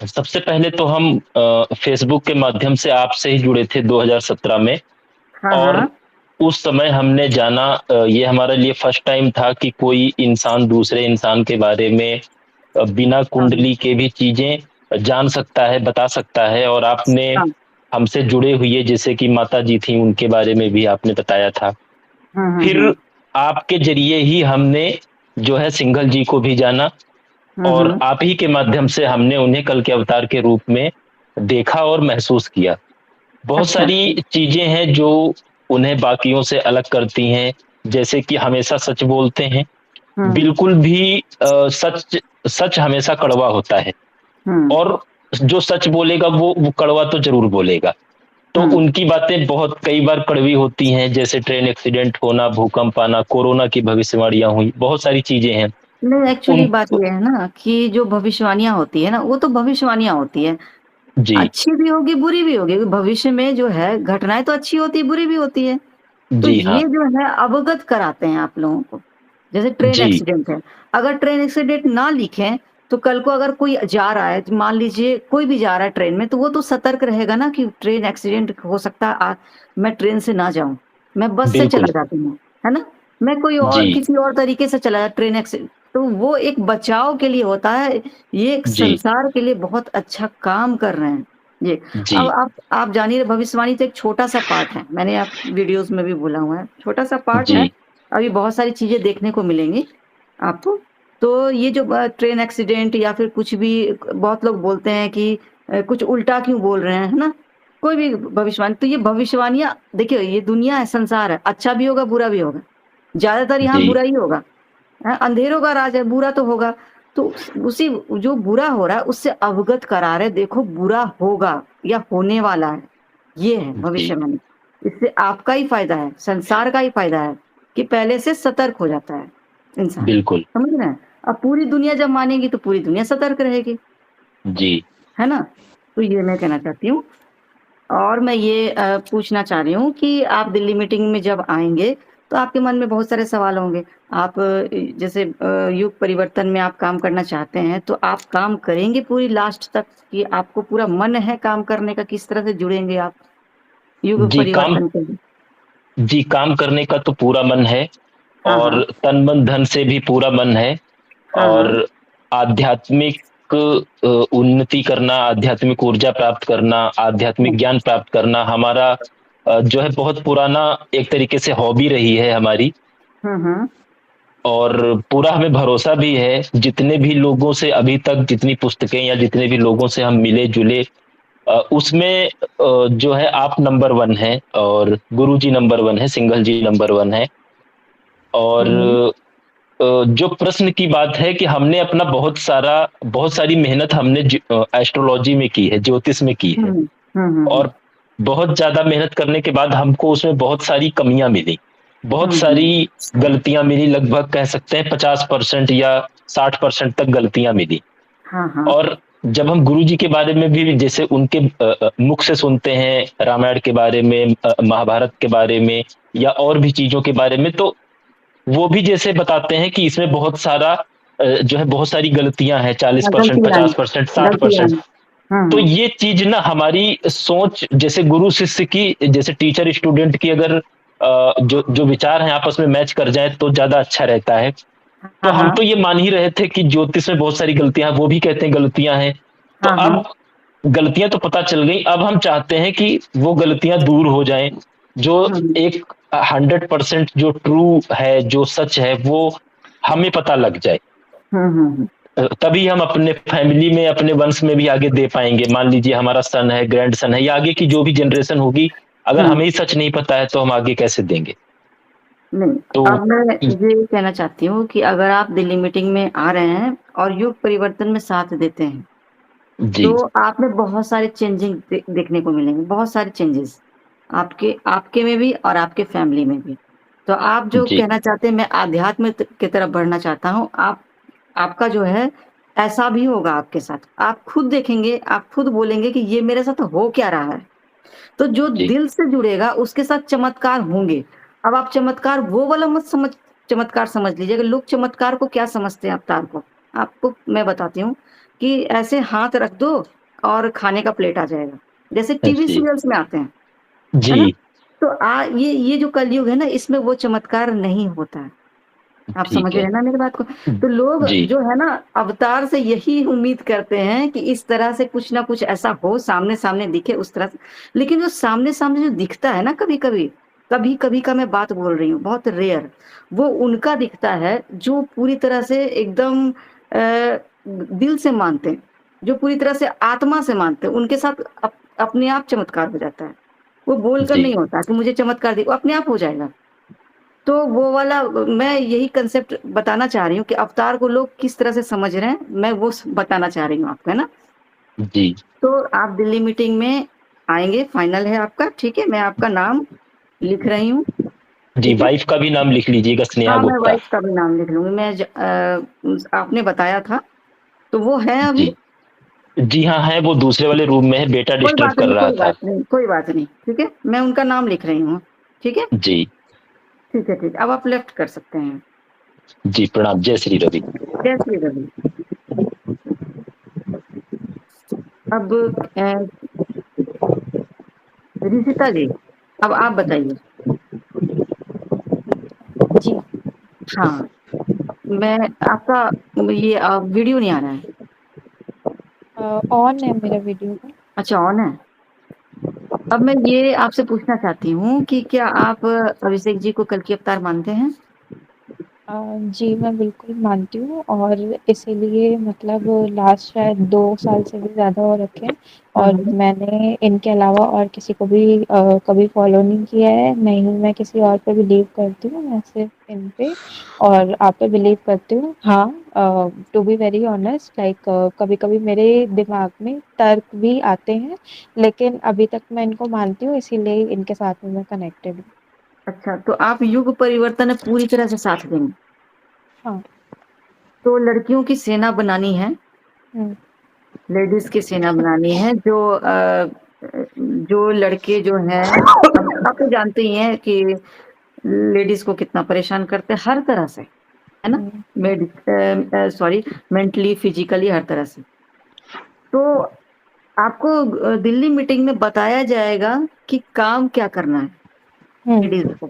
सबसे पहले तो हम फेसबुक के माध्यम से आपसे ही जुड़े थे 2017 में। हाँ, और हाँ। उस समय हमने जाना, ये हमारे लिए फर्स्ट टाइम था कि कोई इंसान दूसरे इंसान के बारे में बिना हाँ, कुंडली के भी चीजें जान सकता है, बता सकता है। और आपने हाँ। हमसे जुड़े हुए, जैसे कि माता जी थी, उनके बारे में भी आपने बताया था। हम्म, फिर हम्म, आपके जरिए ही हमने जो है सिंघल जी को भी जाना, और हम्म, आप ही के माध्यम से हमने उन्हें कल के अवतार के रूप में देखा और महसूस किया। बहुत अच्छा, सारी चीजें हैं जो उन्हें बाकियों से अलग करती हैं, जैसे कि हमेशा सच बोलते हैं। हम्म, बिल्कुल भी सच सच हमेशा कड़वा होता है, हम्म, और जो सच बोलेगा वो कड़वा तो जरूर बोलेगा। तो हम्म। उनकी बातें बहुत कई बार कड़वी होती हैं, जैसे ट्रेन एक्सीडेंट होना, भूकंप आना, कोरोना की भविष्यवाणियां हुई, बहुत सारी चीजें हैं। नहीं, एक्चुअली उन बात ये है ना कि जो भविष्यवाणियां होती है ना, वो तो भविष्यवाणियां होती है, जी, अच्छी भी होगी बुरी भी होगी। भविष्य में जो है घटनाएं तो अच्छी होती है बुरी भी होती है। तो जी हाँ, ये जो है अवगत कराते हैं आप लोगों को। जैसे ट्रेन जी, एक्सीडेंट है, अगर ट्रेन एक्सीडेंट ना लिखें तो कल को अगर कोई जा रहा है, मान लीजिए कोई भी जा रहा है ट्रेन में, तो वो तो सतर्क रहेगा ना कि ट्रेन एक्सीडेंट हो सकता है, मैं ट्रेन से ना जाऊं, मैं बस से चला बिल्कुल, जाती हूँ, है ना, मैं कोई जी, और किसी और तरीके से चला ट्रेन एक्सीडेंट, तो वो एक बचाव के लिए होता है। ये एक जी, संसार के लिए बहुत अच्छा काम कर रहे हैं ये। अब जी, आप जानिए, भविष्यवाणी तो एक छोटा सा पार्ट है, मैंने आप वीडियोस में भी बोला हुआ है, छोटा सा पार्ट है। जी, अभी बहुत सारी चीजें देखने को मिलेंगी आपको। तो ये जो ट्रेन एक्सीडेंट या फिर कुछ भी, बहुत लोग बोलते हैं कि कुछ उल्टा क्यों बोल रहे हैं, है ना? कोई भी भविष्यवाणी, तो ये भविष्यवाणियां देखिए, ये दुनिया है, संसार है, अच्छा भी होगा बुरा भी होगा, ज्यादातर यहाँ जी बुरा ही होगा, अंधेरों का राज है, बुरा तो होगा। तो उसी जो बुरा हो रहा है उससे अवगत करा रहे, देखो बुरा होगा या होने वाला है, ये है जी भविष्यवाणी। इससे आपका ही फायदा है, संसार का ही फायदा है कि पहले से सतर्क हो जाता है इंसान, बिल्कुल समझ रहे हैं? अब पूरी दुनिया जब मानेगी तो पूरी दुनिया सतर्क रहेगी, जी है ना? तो ये मैं कहना चाहती हूँ। और मैं ये पूछना चाह रही हूँ कि आप दिल्ली मीटिंग में जब आएंगे तो आपके मन में बहुत सारे सवाल होंगे। आप जैसे युग परिवर्तन में आप काम करना चाहते हैं, तो आप काम करेंगे पूरी लास्ट तक कि आपको पूरा मन है काम करने का? किस तरह से जुड़ेंगे आप युग जी काम परिवर्तन के लिए? जी काम करने का तो पूरा मन है, हाँ हाँ और तन मन धन से भी पूरा मन है, हाँ हाँ और आध्यात्मिक उन्नति करना, आध्यात्मिक ऊर्जा प्राप्त करना, आध्यात्मिक ज्ञान प्राप्त करना हमारा जो है बहुत पुराना एक तरीके से हॉबी रही है हमारी। हम्म। और पूरा हमें भरोसा भी है, जितने भी लोगों से अभी तक जितनी पुस्तकें या जितने भी लोगों से हम मिले जुले, उसमें जो है आप नंबर 1 है, और गुरु जी नंबर 1 है, सिंघल जी नंबर 1 है। और जो प्रश्न की बात है कि हमने अपना बहुत सारी मेहनत हमने एस्ट्रोलॉजी में की है, ज्योतिष में की है, और बहुत ज्यादा मेहनत करने के बाद हमको उसमें बहुत सारी कमियां मिली, बहुत सारी गलतियां मिली, लगभग कह सकते हैं 50% या 60% तक गलतियां मिली। हाँ हाँ और जब हम गुरु जी के बारे में भी जैसे उनके मुख से सुनते हैं, रामायण के बारे में, महाभारत के बारे में, या और भी चीजों के बारे में, तो वो भी जैसे बताते हैं कि इसमें बहुत सारा जो है बहुत सारी गलतियां हैं, 40%, गलतियां हैं, 50%, गलतियां 60%। हैं। तो ये चीज ना हमारी सोच, जैसे गुरु शिष्य की, जैसे टीचर स्टूडेंट की, अगर जो जो विचार हैं आपस में मैच कर जाए तो ज्यादा अच्छा रहता है। तो हाँ हम हाँ तो ये मान ही रहे थे कि ज्योतिष में बहुत सारी गलतियां हैं, वो भी कहते हैं गलतियां हैं। तो हाँ हाँ अब गलतियां तो पता चल गई, अब हम चाहते हैं कि वो गलतियां दूर हो जाएं, जो एक 100% जो ट्रू है, जो सच है, वो हमें पता लग जाए। हम्म। तभी हम अपने फैमिली में, अपने वंश में भी आगे दे पाएंगे। मान लीजिए हमारा सन है, ग्रैंड सन है, या आगे की जो भी जनरेशन होगी, अगर हमें ही सच नहीं पता है तो हम आगे कैसे देंगे? नहीं, तो अब मैं ये कहना चाहती हूँ कि अगर आप दिल्ली मीटिंग में आ रहे हैं और युग परिवर्तन में साथ देते हैं, जी तो आप में बहुत सारे चेंजिंग देखने को मिलेंगे, बहुत सारे चेंजेस आपके में भी और आपके फैमिली में भी। तो आप जो जी कहना चाहते हैं, मैं आध्यात्म की तरफ बढ़ना चाहता हूँ, आपका जो है ऐसा भी होगा आपके साथ। आप खुद देखेंगे, आप खुद बोलेंगे कि ये मेरे साथ हो क्या रहा है। तो जो जी दिल से जुड़ेगा उसके साथ चमत्कार होंगे। अब आप चमत्कार वो वाला मत समझ, चमत्कार समझ लीजिएगा। लोग चमत्कार को क्या समझते हैं अवतार को, आपको मैं बताती हूँ कि ऐसे हाथ रख दो और खाने का प्लेट आ जाएगा, जैसे टीवी जी सीरियल्स में आते हैं, है ना? जी तो ये जो कलयुग है ना, इसमें वो चमत्कार नहीं होता है। आप समझ ठीक रहे है। हैं ना मेरी बात को? तो लोग जी जो है ना अवतार से यही उम्मीद करते हैं कि इस तरह से कुछ ना कुछ ऐसा हो, सामने सामने दिखे उस तरह से। लेकिन जो सामने सामने जो दिखता है ना, कभी कभी का मैं बात बोल रही हूँ, बहुत रेयर, वो उनका दिखता है जो पूरी तरह से एकदम दिल से मानते हैं, जो पूरी तरह से आत्मा से मानते हैं। उनके साथ अपने आप चमत्कार हो जाता है। वो बोलकर जी नहीं होता कि मुझे चमत्कार दे, वो अपने आप हो जाएगा। तो वो वाला मैं यही कंसेप्ट बताना चाह रही हूँ कि अवतार को लोग किस तरह से समझ रहे हैं, मैं वो बताना चाह रही हूँ आपको, है ना? जी तो आप दिल्ली मीटिंग में आएंगे, फाइनल है आपका, ठीक है? मैं आपका नाम लिख रही हूँ, जी, ठीक है? वाइफ का भी नाम लिख लीजिएगा, स्नेहा हाँ, मैं गुप्ता। वाइफ का भी नाम लिख लूंगी। आपने बताया था, तो वो है अभी? जी जी हाँ है, वो दूसरे वाले रूम में है, बेटा कोई डिस्टर्ब बात कर नहीं, रहा कोई था। बात नहीं, कोई बात नहीं, ठीक है? मैं उनका नाम लिख रही हूँ, ठीक है? जी ठीक है, ठीक है। अब आप लेफ्ट कर सकते हैं। जी, प्रणाम, जय श्री रवि। जय श्री रवि। अब रिशिता जी, अब आप बताइए। जी। हाँ, मैं आपका ये वीडियो नहीं आ रहा है। ऑन है मेरा वीडियो का। अच्छा, ऑन है। अब मैं ये आपसे पूछना चाहती हूँ कि क्या आप अभिषेक जी को कल की अवतार मानते हैं? जी, मैं बिल्कुल मानती हूँ और इसीलिए मतलब लास्ट शायद 2 साल से भी ज़्यादा हो रखे हैं और मैंने इनके अलावा और किसी को भी कभी फ़ॉलो नहीं किया है, ना ही मैं किसी और पे बिलीव करती हूँ, मैं सिर्फ़ इन पे और आप पे बिलीव करती हूँ। हाँ, to be very honest like कभी-कभी मेरे दिमाग में तर्क भी आते हैं, लेकिन अभी तक मैं इनको मानती हूँ इसीलिए इनके साथ में मैं कनेक्टेड हूँ। अच्छा, तो आप युग परिवर्तन में पूरी तरह से साथ देंगे? हाँ। तो लड़कियों की सेना बनानी है, हुँ। लेडीज़ की सेना बनानी है जो लड़के जो हैं आप तो जानते ही हैं कि लेडीज़ को कितना परेशान करते हैं हर तरह से, है ना? सॉरी मेंटली, फिज़िकली हर तरह से। तो आपको दिल्ली मीटिंग में बताया जाएगा कि काम क्या करना है लेडीज़ को।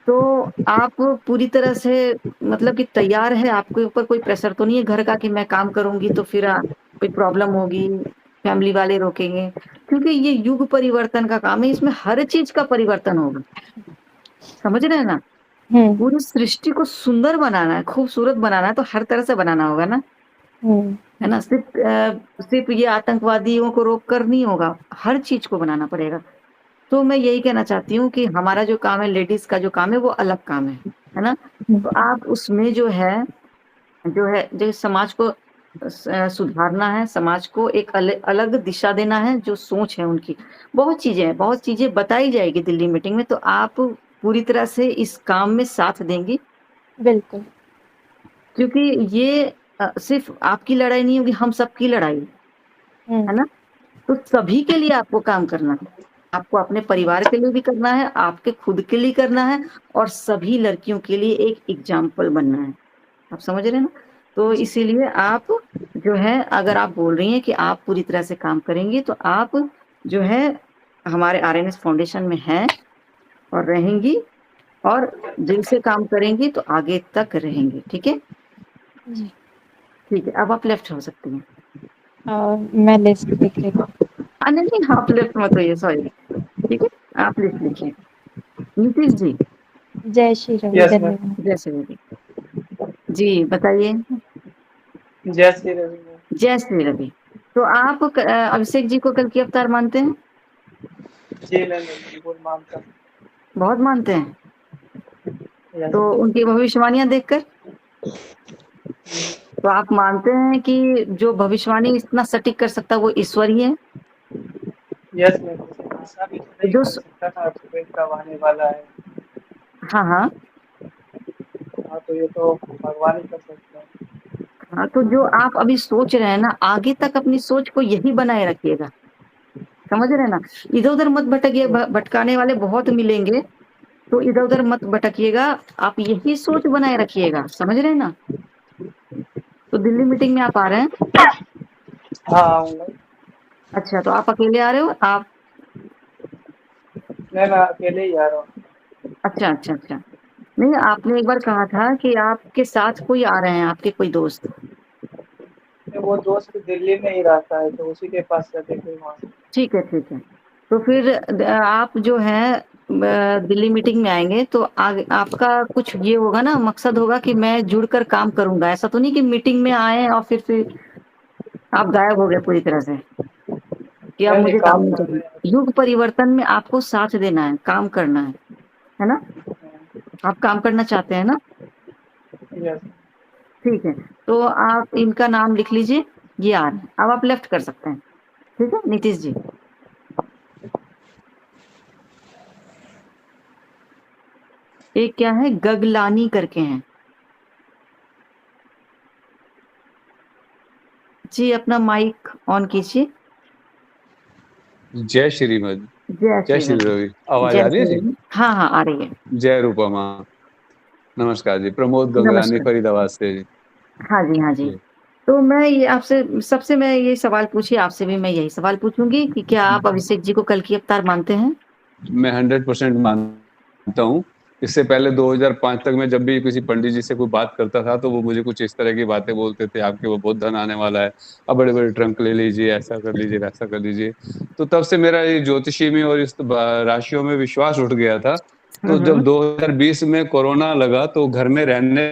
तो आप पूरी तरह से मतलब कि तैयार है, आपके ऊपर कोई प्रेशर तो नहीं है घर का कि मैं काम करूँगी तो फिर कोई प्रॉब्लम होगी, फैमिली वाले रोकेंगे? क्योंकि ये युग परिवर्तन का काम है, इसमें हर चीज़ का परिवर्तन होगा। समझ रहे हैं ना? हुँ। पूरी सृष्टि को सुंदर बनाना है, खूबसूरत बनाना है, तो हर तरह से बनाना होगा ना? हुँ। है ना? सिर्फ़ ये आतंकवादियों को रोक कर नहीं होगा, हर चीज़ को बनाना पड़ेगा। तो मैं यही कहना चाहती हूँ कि हमारा जो काम है, लेडीज़ का जो काम है, वो अलग काम है ना? तो आप उसमें जो समाज को सुधारना है, समाज को एक अलग दिशा देना है, जो सोच है उनकी। बहुत चीज़ें बताई जाएगी दिल्ली मीटिंग में, तो आप पूरी तरह से इस काम में साथ देंगी? बिल्कुल। क्योंकि ये सिर्फ़ आपकी लड़ाई नहीं होगी, हम सबकी लड़ाई है ना? तो सभी के लिए आपको काम करना है। आपको अपने परिवार के लिए भी करना है, आपके खुद के लिए करना है और सभी लड़कियों के लिए एक एग्ज़ाम्पल बनना है। आप समझ रहे हैं ना? तो इसीलिए आप जो है अगर आप बोल रही हैं कि आप पूरी तरह से काम करेंगी, तो आप जो है हमारे आरएनएस फाउंडेशन में हैं और रहेंगी और दिल से काम करेंगी तो आगे तक रहेंगी, ठीक है? जी। ठीक है, अब आप लेफ्ट हो सकती हैं। मैं लिस्ट लिख रही हूँ। नहीं, आप लेफ्ट मत होइए, सॉरी। ठीक है, आप लिस्ट लिखिए। नीतीश जी। जय श्री रवि, यस मैम। धन्यवाद। जय श्री रवि। जी, बताइए। जय श्री रवि मैम। जय श्री रवि। तो आप अभिषेक जी को कल की अवतार मानते हैं? जी मैम, बिल्कुल मानता हूँ। बहुत मानते हैं? यस। तो उनकी भविष्यवाणियाँ देखकर? तो आप मानते हैं कि जो भविष्यवाणी इतना सटीक कर सकता है वो ईश्वर ही है? यस मैम, ऐसा भी तो नहीं जो कर सकता था सुबह कब आने वाला है। हाँ, हाँ। हाँ, तो ये तो भगवान ही कर सकते हैं। हाँ, तो जो आप अभी सोच रहे हैं ना, आगे तक अपनी सोच को यही बनाए रखिएगा। समझ रहे हैं ना? इधर-उधर मत भटकिए, भटकाने वाले बहुत मिलेंगे, तो इधर-उधर मत भटकिएगा, आप यही सोच बनाए रखिएगा, समझ रहे हैं ना? तो दिल्ली मीटिंग में आप आ रहे हैं? हाँ, आऊँगा। अच्छा, तो आप अकेले आ रहे हो? आप मैं अकेले ही आ रहा हूँ। अच्छा। नहीं, आपने एक बार कहा था कि आपके साथ कोई आ रहे हैं, आपके कोई दोस्त। वो दोस्त दिल्ली में ही रहता है, तो उसी के पास जाके फिर वहाँ से। ठीक है। तो फिर आप जो है दिल्ली मीटिंग में आएँगे तो आपका कुछ ये होगा ना, मकसद होगा कि मैं जुड़कर काम करूँगा। ऐसा तो नहीं कि मीटिंग में आए और फिर आप गायब हो गए पूरी तरह से, कि अब नहीं, मुझे काम काम नहीं कर करना। रहे हैं। युग परिवर्तन में आपको साथ देना है, काम करना है ना? आप काम करना चाहते हैं ना? यस। ठीक है, तो आप इनका नाम लिख लीजिए, ये आ रहे हैं। अब आप लेफ्ट कर सकते हैं, ठीक है, नीतीश जी। एक क्या है, गगलानी करके हैं। जी, अपना माइक ऑन कीजिए। जय श्रीमद। जय जय श्री श्री रवि। रवि। आवाज आ जय रही है श्री जी? रवि। हाँ, आ रही है। जय रूपमा। नमस्कार जी, प्रमोद गंगरानी नमस्कार। फरीदाबाद से जी। हाँ जी। तो मैं ये आपसे सबसे मैं ये सवाल पूछी, आपसे भी मैं यही सवाल पूछूंगी कि क्या आप अभिषेक जी को कल की अवतार मानते हैं? मैं 100% मानता हूँ। इससे पहले 2005 तक मैं जब भी किसी पंडित जी से कोई बात करता था तो वो मुझे कुछ इस तरह की बातें बोलते थे, आपके वो बहुत धन आने वाला है, अब बड़े-बड़े ट्रंक ले लीजिए, ऐसा कर लीजिए, वैसा कर लीजिए। तो तब से मेरा ये ज्योतिषी में और इस राशियों में विश्वास उठ गया था तो जब 2020 में कोरोना लगा तो घर में रहते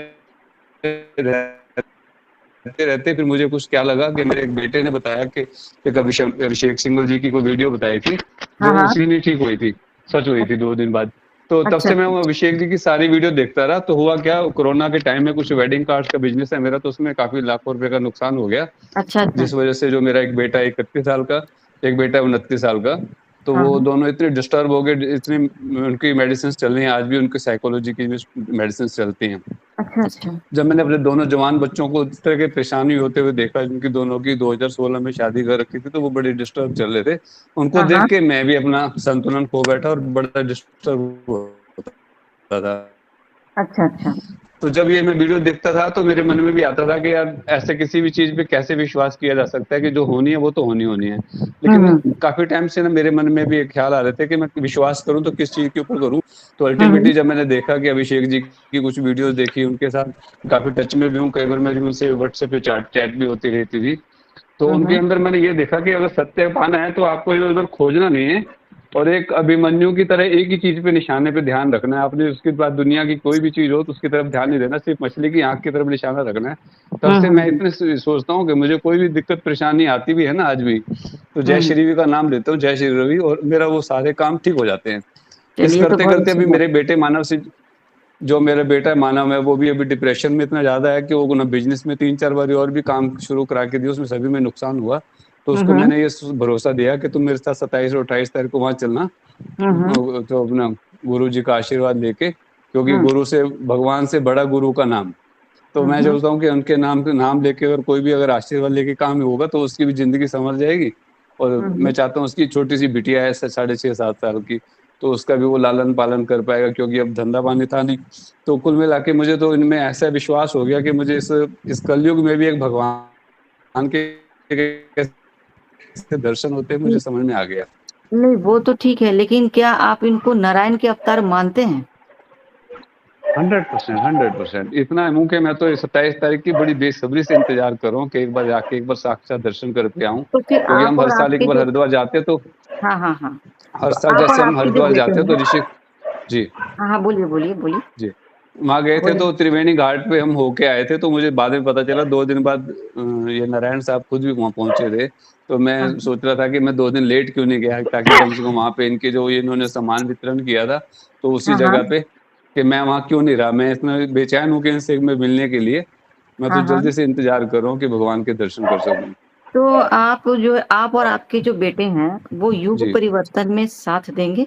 रहते फिर मुझे कुछ क्या लगा कि मेरे एक बेटे ने बताया कि एक अभिषेक सिंघल जी की कोई वीडियो बताई थी जो उसी ने ठीक हुई थी, सच हुई थी 2 दिन बाद। तो तब से मैं वो अभिषेक जी की सारी वीडियो देखता रहा। तो हुआ क्या, कोरोना के टाइम में कुछ वेडिंग कार्ड्स का बिजनेस है मेरा, तो उसमें काफी लाखों रुपए का नुकसान हो गया। जिस वजह से जो मेरा एक बेटा 31 साल का, एक बेटा 29 साल का, तो वो दोनों इतने डिस्टर्ब हो गए, इतनी उनकी मेडिसिन चल रही हैं, आज भी उनकी साइकोलॉजी की भी मेडिसिन चलती हैं। अच्छा। जब मैंने अपने दोनों जवान बच्चों को इस तरह की परेशानी होते हुए देखा, जिनकी दोनों की 2016 में शादी कर रखी थी, तो वो बड़े डिस्टर्ब चल रहे थे। उनको देख के मैं भी अपना संतुलन खो बैठा और बड़ा डिस्टर्ब होता था। अच्छा। तो जब ये मैं वीडियो देखता था तो मेरे मन में भी आता था कि यार ऐसे किसी भी चीज पे कैसे विश्वास किया जा सकता है कि जो होनी है वो तो होनी है। लेकिन काफी टाइम से ना मेरे मन में भी एक ख्याल आ रहे थे कि मैं विश्वास करूं तो किस चीज के ऊपर करूं। तो अल्टीमेटली जब मैंने देखा कि अभिषेक जी की कुछ वीडियोस देखी, उनके साथ काफी टच में भी हूँ, कई बार मेरी उनसे व्हाट्सएप पे चैट भी होती रहती थी। तो उनके अंदर मैंने ये देखा कि अगर सत्य पाना है तो आपको इधर उधर खोजना नहीं है, और एक अभिमन्यु की तरह एक ही चीज पे, निशाने पे ध्यान रखना है आपने। उसके बाद दुनिया की कोई भी चीज हो तो उसकी तरफ ध्यान नहीं देना, सिर्फ मछली की आंख की तरफ निशाना रखना है। तब से मैं इतने सोचता हूँ कि मुझे कोई भी दिक्कत परेशानी आती भी है ना आज भी, तो जय श्री रवि का नाम लेता हूँ, जय श्री रवि, और मेरा वो सारे काम ठीक हो जाते हैं। इस करते करते अभी मेरे बेटे मानव से, जो मेरा बेटा मानव है, वो भी अभी डिप्रेशन में इतना ज्यादा है कि वो ना बिजनेस में 3-4 बार और भी काम शुरू करा के दिए, उसमें सभी में नुकसान हुआ। तो उसको मैंने ये भरोसा दिया कि तुम मेरे साथ 27 और 28 तारीख को वहां चलना, तो अपना गुरु जी का आशीर्वाद लेके, क्योंकि गुरु से, भगवान से बड़ा गुरु का नाम। तो मैं सोचता हूँ कि उनके नाम लेके अगर कोई भी अगर आशीर्वाद लेके काम होगा तो उसकी भी जिंदगी संवर जाएगी। और मैं चाहता हूँ उसकी छोटी सी बिटिया है 6.5-7 साल की, तो उसका भी वो लालन पालन कर पाएगा, क्योंकि अब धंधा पानी था नहीं। तो कुल मिला के मुझे तो इनमें ऐसा विश्वास हो गया कि मुझे इस कलयुग में भी एक भगवान के दर्शन होते हैं, मुझे समझ में आ गया। नहीं वो तो ठीक है, लेकिन क्या आप इनको नारायण के अवतार मानते हैं? 100%। इतना मुंह के मैं तो 27 तारीख की बड़ी बेसब्री से इंतजार कर रहा हूँ कि एक बार जाके एक बार साक्षात दर्शन करके आऊं, क्योंकि हम हर साल एक बार हरिद्वार जाते हैं। तो हाँ हर साल जैसे हम हरिद्वार जाते हैं तो ऋषि जी हाँ बोलिए जी, वहाँ गए थे तो त्रिवेणी घाट पे हम होके आए थे। तो मुझे बाद में पता चला 2 दिन बाद ये नारायण साहब खुद भी वहाँ पहुंचे थे। तो मैं सोच रहा था कि मैं 2 दिन लेट क्यों नहीं गया, ताकि कम से कम वहाँ पे इनके जो इन्होंने सामान वितरण किया था तो उसी जगह पे, कि मैं वहाँ क्यों नहीं रहा। मैं इतना बेचैन हूँ कि इनसे मैं मिलने के लिए, मैं तो जल्दी से इंतजार कर रहा हूँ कि भगवान के दर्शन कर सकूँ। तो आप और आपके जो बेटे हैं वो युग परिवर्तन में साथ देंगे?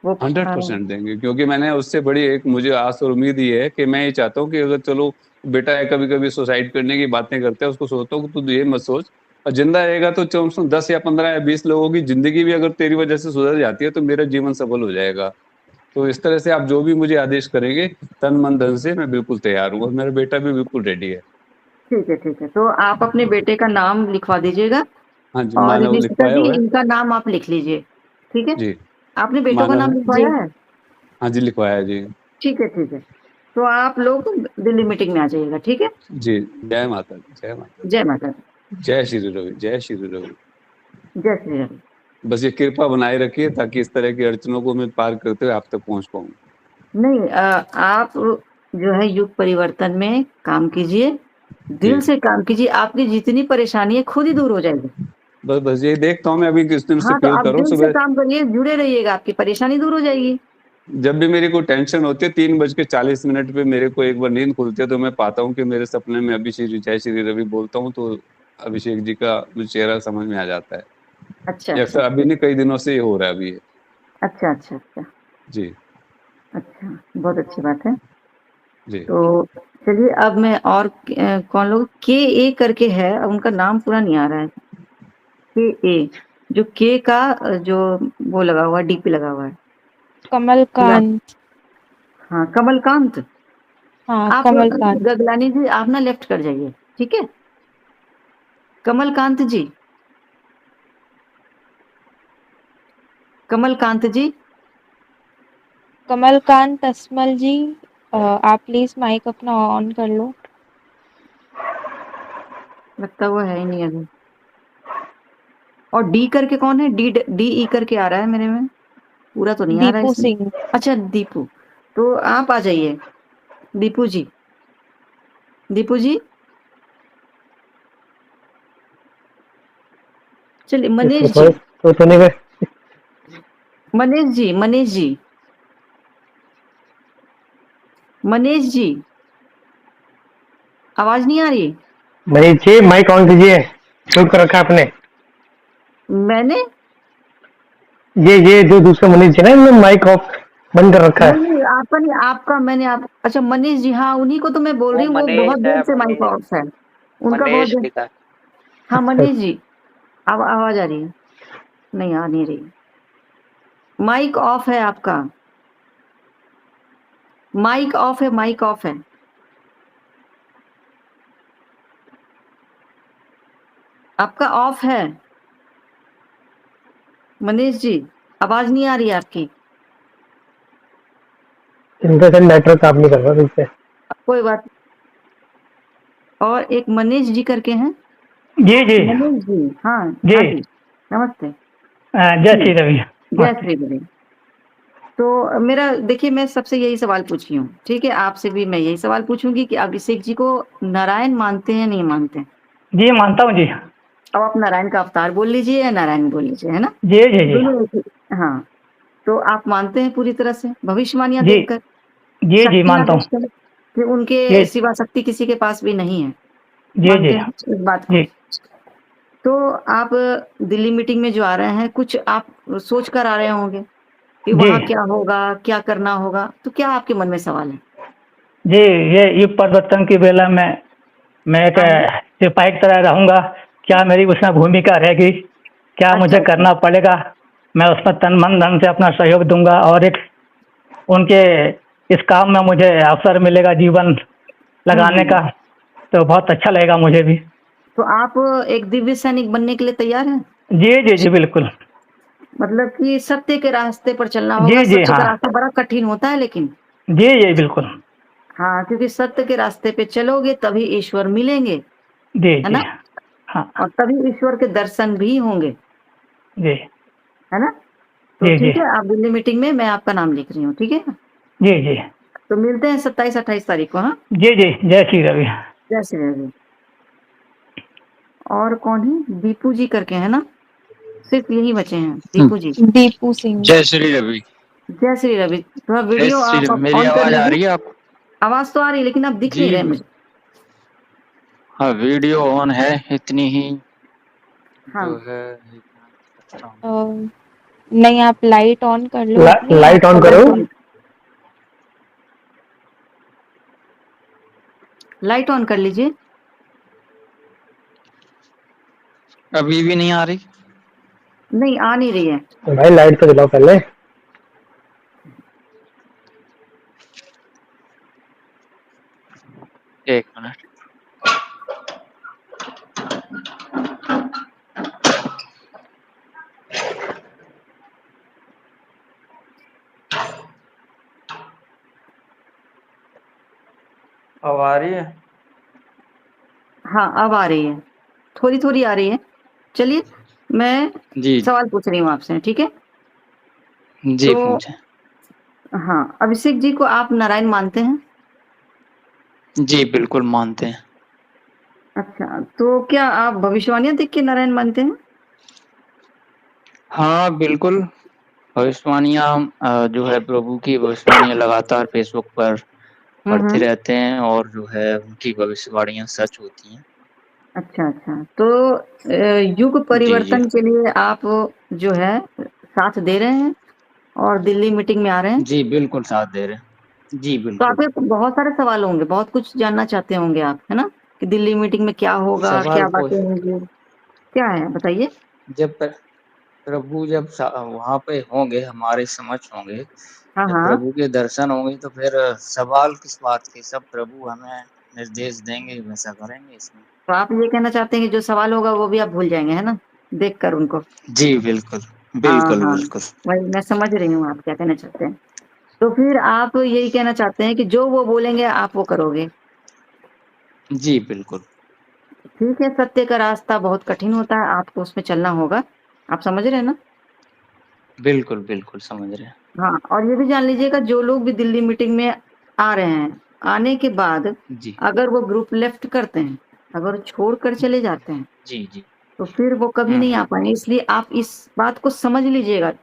वो 100% देंगे, क्योंकि मैंने उससे बड़ी एक मुझे आस और उम्मीद ये है कि मैं ये चाहता हूँ कि अगर चलो बेटा है कभी कभी सुसाइड करने की बातें करते हैं, उसको सोचता हूँ कि तू ये मत सोच, और जिंदा रहेगा तो 10 या 15 या 20 लोगों की जिंदगी भी अगर तेरी वजह से सुधर जाती है तो मेरा जीवन सफल हो जाएगा। तो इस तरह से आप जो भी मुझे आदेश करेंगे तन मन धन से मैं बिल्कुल तैयार हूँ, और मेरा बेटा भी बिल्कुल रेडी है। ठीक है। तो आप अपने बेटे का नाम लिखवा दीजिएगा। हाँ जी, और मानव लिखवाया हुआ है। इनका नाम आप लिख लीजिए, ठीक है जी। आपने बेटों का नाम लिखवाया है? हाँ जी, लिखवाया है जी। ठीक है। तो आप लोग दिल्ली मीटिंग में आ जाइएगा, ठीक है जी। जय माता दी, जय माता, जय माता दी, जय श्री रवि, जय श्री रवि। जय श्री रवि। बस ये कृपा बनाए रखिए ताकि इस तरह की अड़चनों को मैं पार करते हुए आप तक पहुंच पाऊं। नहीं आप जो है युग परिवर्तन में काम कीजिए, दिल से काम कीजिए, आपकी जितनी परेशानी है खुद ही दूर हो जाएगी। बस ये देखता हूँ मैं अभी किस दिन से तो फील आप कर रहा हूँ। दिल से काम करिए, जुड़े रहिएगा, आपकी परेशानी दूर हो जाएगी। जब भी मेरी कोई टेंशन होती है 3:40 पे मेरे को एक बार नींद खुलती है, तो मैं पाता हूँ कि मेरे सपने में अभी जय श्री रवि बोलता हूँ, तो अभिषेक जी का मुझे चेहरा समझ में आ जाता है। अच्छा। अभी नहीं, कई दिनों से ये हो रहा है अभी। अच्छा जी। अच्छा, बहुत अच्छी बात है जी। तो चलिए अब मैं और कौन लोग के करके है, अब उनका नाम पूरा नहीं आ रहा है। के जो के का जो वो लगा हुआ है, डीपी लगा हुआ है, कमलकांत। हाँ कमलकांत। हाँ आप कमलकांत। गगलानी जी आप ना लेफ्ट कर जाइए, ठीक है कमलकांत जी। कमलकांत असमल जी, आप प्लीज माइक अपना ऑन कर लो। लगता वो है ही नहीं अभी। और डी करके कौन है? डी ई करके आ रहा है मेरे में, पूरा तो नहीं आ रहा है। दीपू सिंह। अच्छा दीपू, तो आप आ जाइए दीपू जी। दीपू जी, चलिए मनीष जी। तो नहीं गए। मनीष जी, मनीष जी, मनीष जी, आवाज नहीं आ रही? मनीष जी माइक ऑन कीजिए, म्यूट कर रखा है आपने। मैंने ये जो दूसरे मनीष जी ना, इन्होंने माइक ऑफ बंद कर रखा है। नहीं, आपका नहीं, आपका मैंने आप अच्छा मनीष जी, हाँ उन्हीं को तो मैं बोल रही हूँ, वो बहुत देर से माइक ऑफ है उनका, बहुत देर। लिखा है। हाँ मनीष जी, अब आवाज आ रही है? नहीं आ नहीं रही, माइक ऑफ है आपका, माइक ऑफ है, माइक ऑफ है। आपका ऑफ है मनीष जी, आवाज नहीं आ रही है आपकी। इनका सर नेटवर्क काम नहीं कर रहा ठीक से। कोई बात। और एक मनीष जी करके हैं। जी जी मनीष जी, हाँ जी, हाँ जी, नमस्ते। जय श्री रवि। जय श्री रवि। तो मेरा देखिए, मैं सबसे यही सवाल पूछी हूँ, ठीक है, आपसे भी मैं यही सवाल पूछूंगी कि अभिषेक जी को नारायण मानते हैं नहीं मानते? जी मानता हूँ जी। अब आप नारायण का अवतार बोल लीजिए या नारायण बोल लीजिए, है ना? जी जी जी दोनों एक ही। हाँ, तो आप मानते हैं पूरी तरह से भविष्यवाणियां जी देखकर, जी जी शक्तियां मानता हूँ। देखकर कि उनके जी सिवा शक्ति किसी के पास भी नहीं है? जी मानते जी हैं इस बात को? जी। तो आप दिल्ली मीटिंग में जो आ रहे हैं, कुछ आप सोच कर आ रहे होंगे कि जी वहां क्या होगा, क्या करना होगा, तो क्या आपके मन में सवाल है? जी, ये युग परिवर्तन की बेला में मैं एक सिपाही की तरह रहूंगा, क्या मेरी उसमें भूमिका रहेगी, क्या मुझे करना पड़ेगा, मैं उसमें तन मन धन से अपना सहयोग दूंगा, और एक उनके इस काम में मुझे अवसर मिलेगा जीवन लगाने का, तो बहुत अच्छा लगेगा मुझे भी। तो आप एक दिव्य सैनिक बनने के लिए तैयार हैं? जी जी जी बिल्कुल। मतलब कि सत्य के रास्ते पर चलना होगा। जी जी सत्य हाँ। का रास्ता बड़ा कठिन होता है लेकिन। जी जी बिल्कुल। हाँ, क्योंकि सत्य के रास्ते पे चलोगे तभी ईश्वर मिलेंगे, जी है जी ना? हाँ। और तभी ईश्वर के दर्शन भी होंगे, जी है ना? तो जी जी ठीक है, आप दिल्ली मीटिंग में, मैं आपका नाम लिख रही हूँ, ठीक है? जी जी तो मिलते हैं 27-28 तारीख को। हाँ, जी जी, जय श्री रवि। जय श्री रवि। और कौन है? दीपू जी करके, है ना? सिर्फ यही बचे हैं, दीपू जी। दीपू सिंह। जय श्री रवि। जय श्री रवि। थोड़ा वीडियो जय श्री आप रवि। मेरी ऑन कर आवाज आ लीजिए। रही है आपको? आवाज तो आ रही है लेकिन आप दिख नहीं जी रहे मुझे। हाँ, वीडियो ऑन है, इतनी ही हाँ। जो है। नहीं, आप लाइट ऑन कर लो अपनी, लाइट ऑन आपको करो। लाइट ऑन कर लीजिए। अभी भी नहीं आ रही? नहीं, आ नहीं रही है। भाई लाइट तो जलाओ पहले। एक मिनट। अब आ रही है? हाँ, अब आ रही है, थोड़ी थोड़ी आ रही है। चलिए, मैं जी सवाल पूछ रही हूँ आपसे, ठीक है? जी तो पूछे। हाँ, अभिषेक जी को आप नारायण मानते हैं? जी बिल्कुल मानते हैं। अच्छा, तो क्या आप भविष्यवाणियां देख के नारायण मानते हैं? हाँ बिल्कुल, भविष्यवाणियाँ जो है प्रभु की भविष्यवाणियाँ लगातार फेसबुक पर पढ़ते रहते हैं, और जो है उनकी भविष्यवाणियाँ सच होती हैं। अच्छा अच्छा, तो युग परिवर्तन के लिए आप जो है साथ दे रहे हैं और दिल्ली मीटिंग में आ रहे हैं? जी बिल्कुल साथ दे रहे हैं। जी तो बिल्कुल। आपके बहुत सारे सवाल होंगे, बहुत कुछ जानना चाहते होंगे आप, है ना? कि दिल्ली मीटिंग में क्या होगा, सवाल क्या को बातें होंगी, क्या है बताइए? जब प्रभु जब वहाँ पे होंगे, हमारे समक्ष होंगे, हाँ जब हाँ। प्रभु के दर्शन होंगे, तो फिर सवाल किस बात के, सब प्रभु हमें निर्देश देंगे, वैसा करेंगे इसमें। तो आप ये कहना चाहते हैं कि जो सवाल होगा वो भी आप भूल जाएंगे, है ना, देख कर उनको? जी बिल्कुल हाँ बिल्कुल हाँ, बिल्कुल। वही मैं समझ रही हूँ आप क्या कहना चाहते हैं। तो फिर आप यही कहना चाहते हैं कि जो वो बोलेंगे आप वो करोगे? जी बिल्कुल। ठीक है, सत्य का रास्ता बहुत कठिन होता है, आपको उसमें चलना होगा, आप समझ रहे हैं ना? बिल्कुल बिल्कुल समझ रहे हैं। हाँ, और ये भी जान लीजिएगा जो लोग भी दिल्ली मीटिंग में आ रहे हैं, आने के बाद जी अगर वो ग्रुप लेफ्ट करते हैं, अगर छोड़ कर चले जाते हैं, जी जी तो फिर वो कभी नहीं आ पाएंगे। इसलिए आप इस बात को समझ लीजिएगा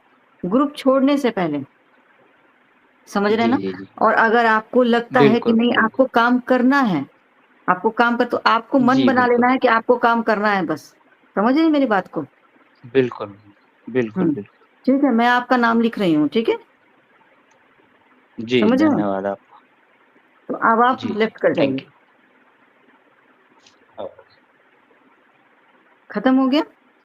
ग्रुप छोड़ने से पहले, समझ रहे हैं जी ना? जी जी और अगर आपको लगता है कि बिल्कुल नहीं बिल्कुल आपको काम करना है, आपको काम कर, तो आपको मन जी बना लेना बिल्कुल है कि आपको काम करना है बस। समझ रहे हैं मेरी बात को? बिल्कुल बिल्कुल बिल्कुल ठीक है, मैं आपका नाम लिख रही हूँ, ठीक है? जी समझ रहे हैं? धन्यवाद आपका तो अब आप जी लेफ्ट कर थैंक जाइए। यू खत्म हो गया?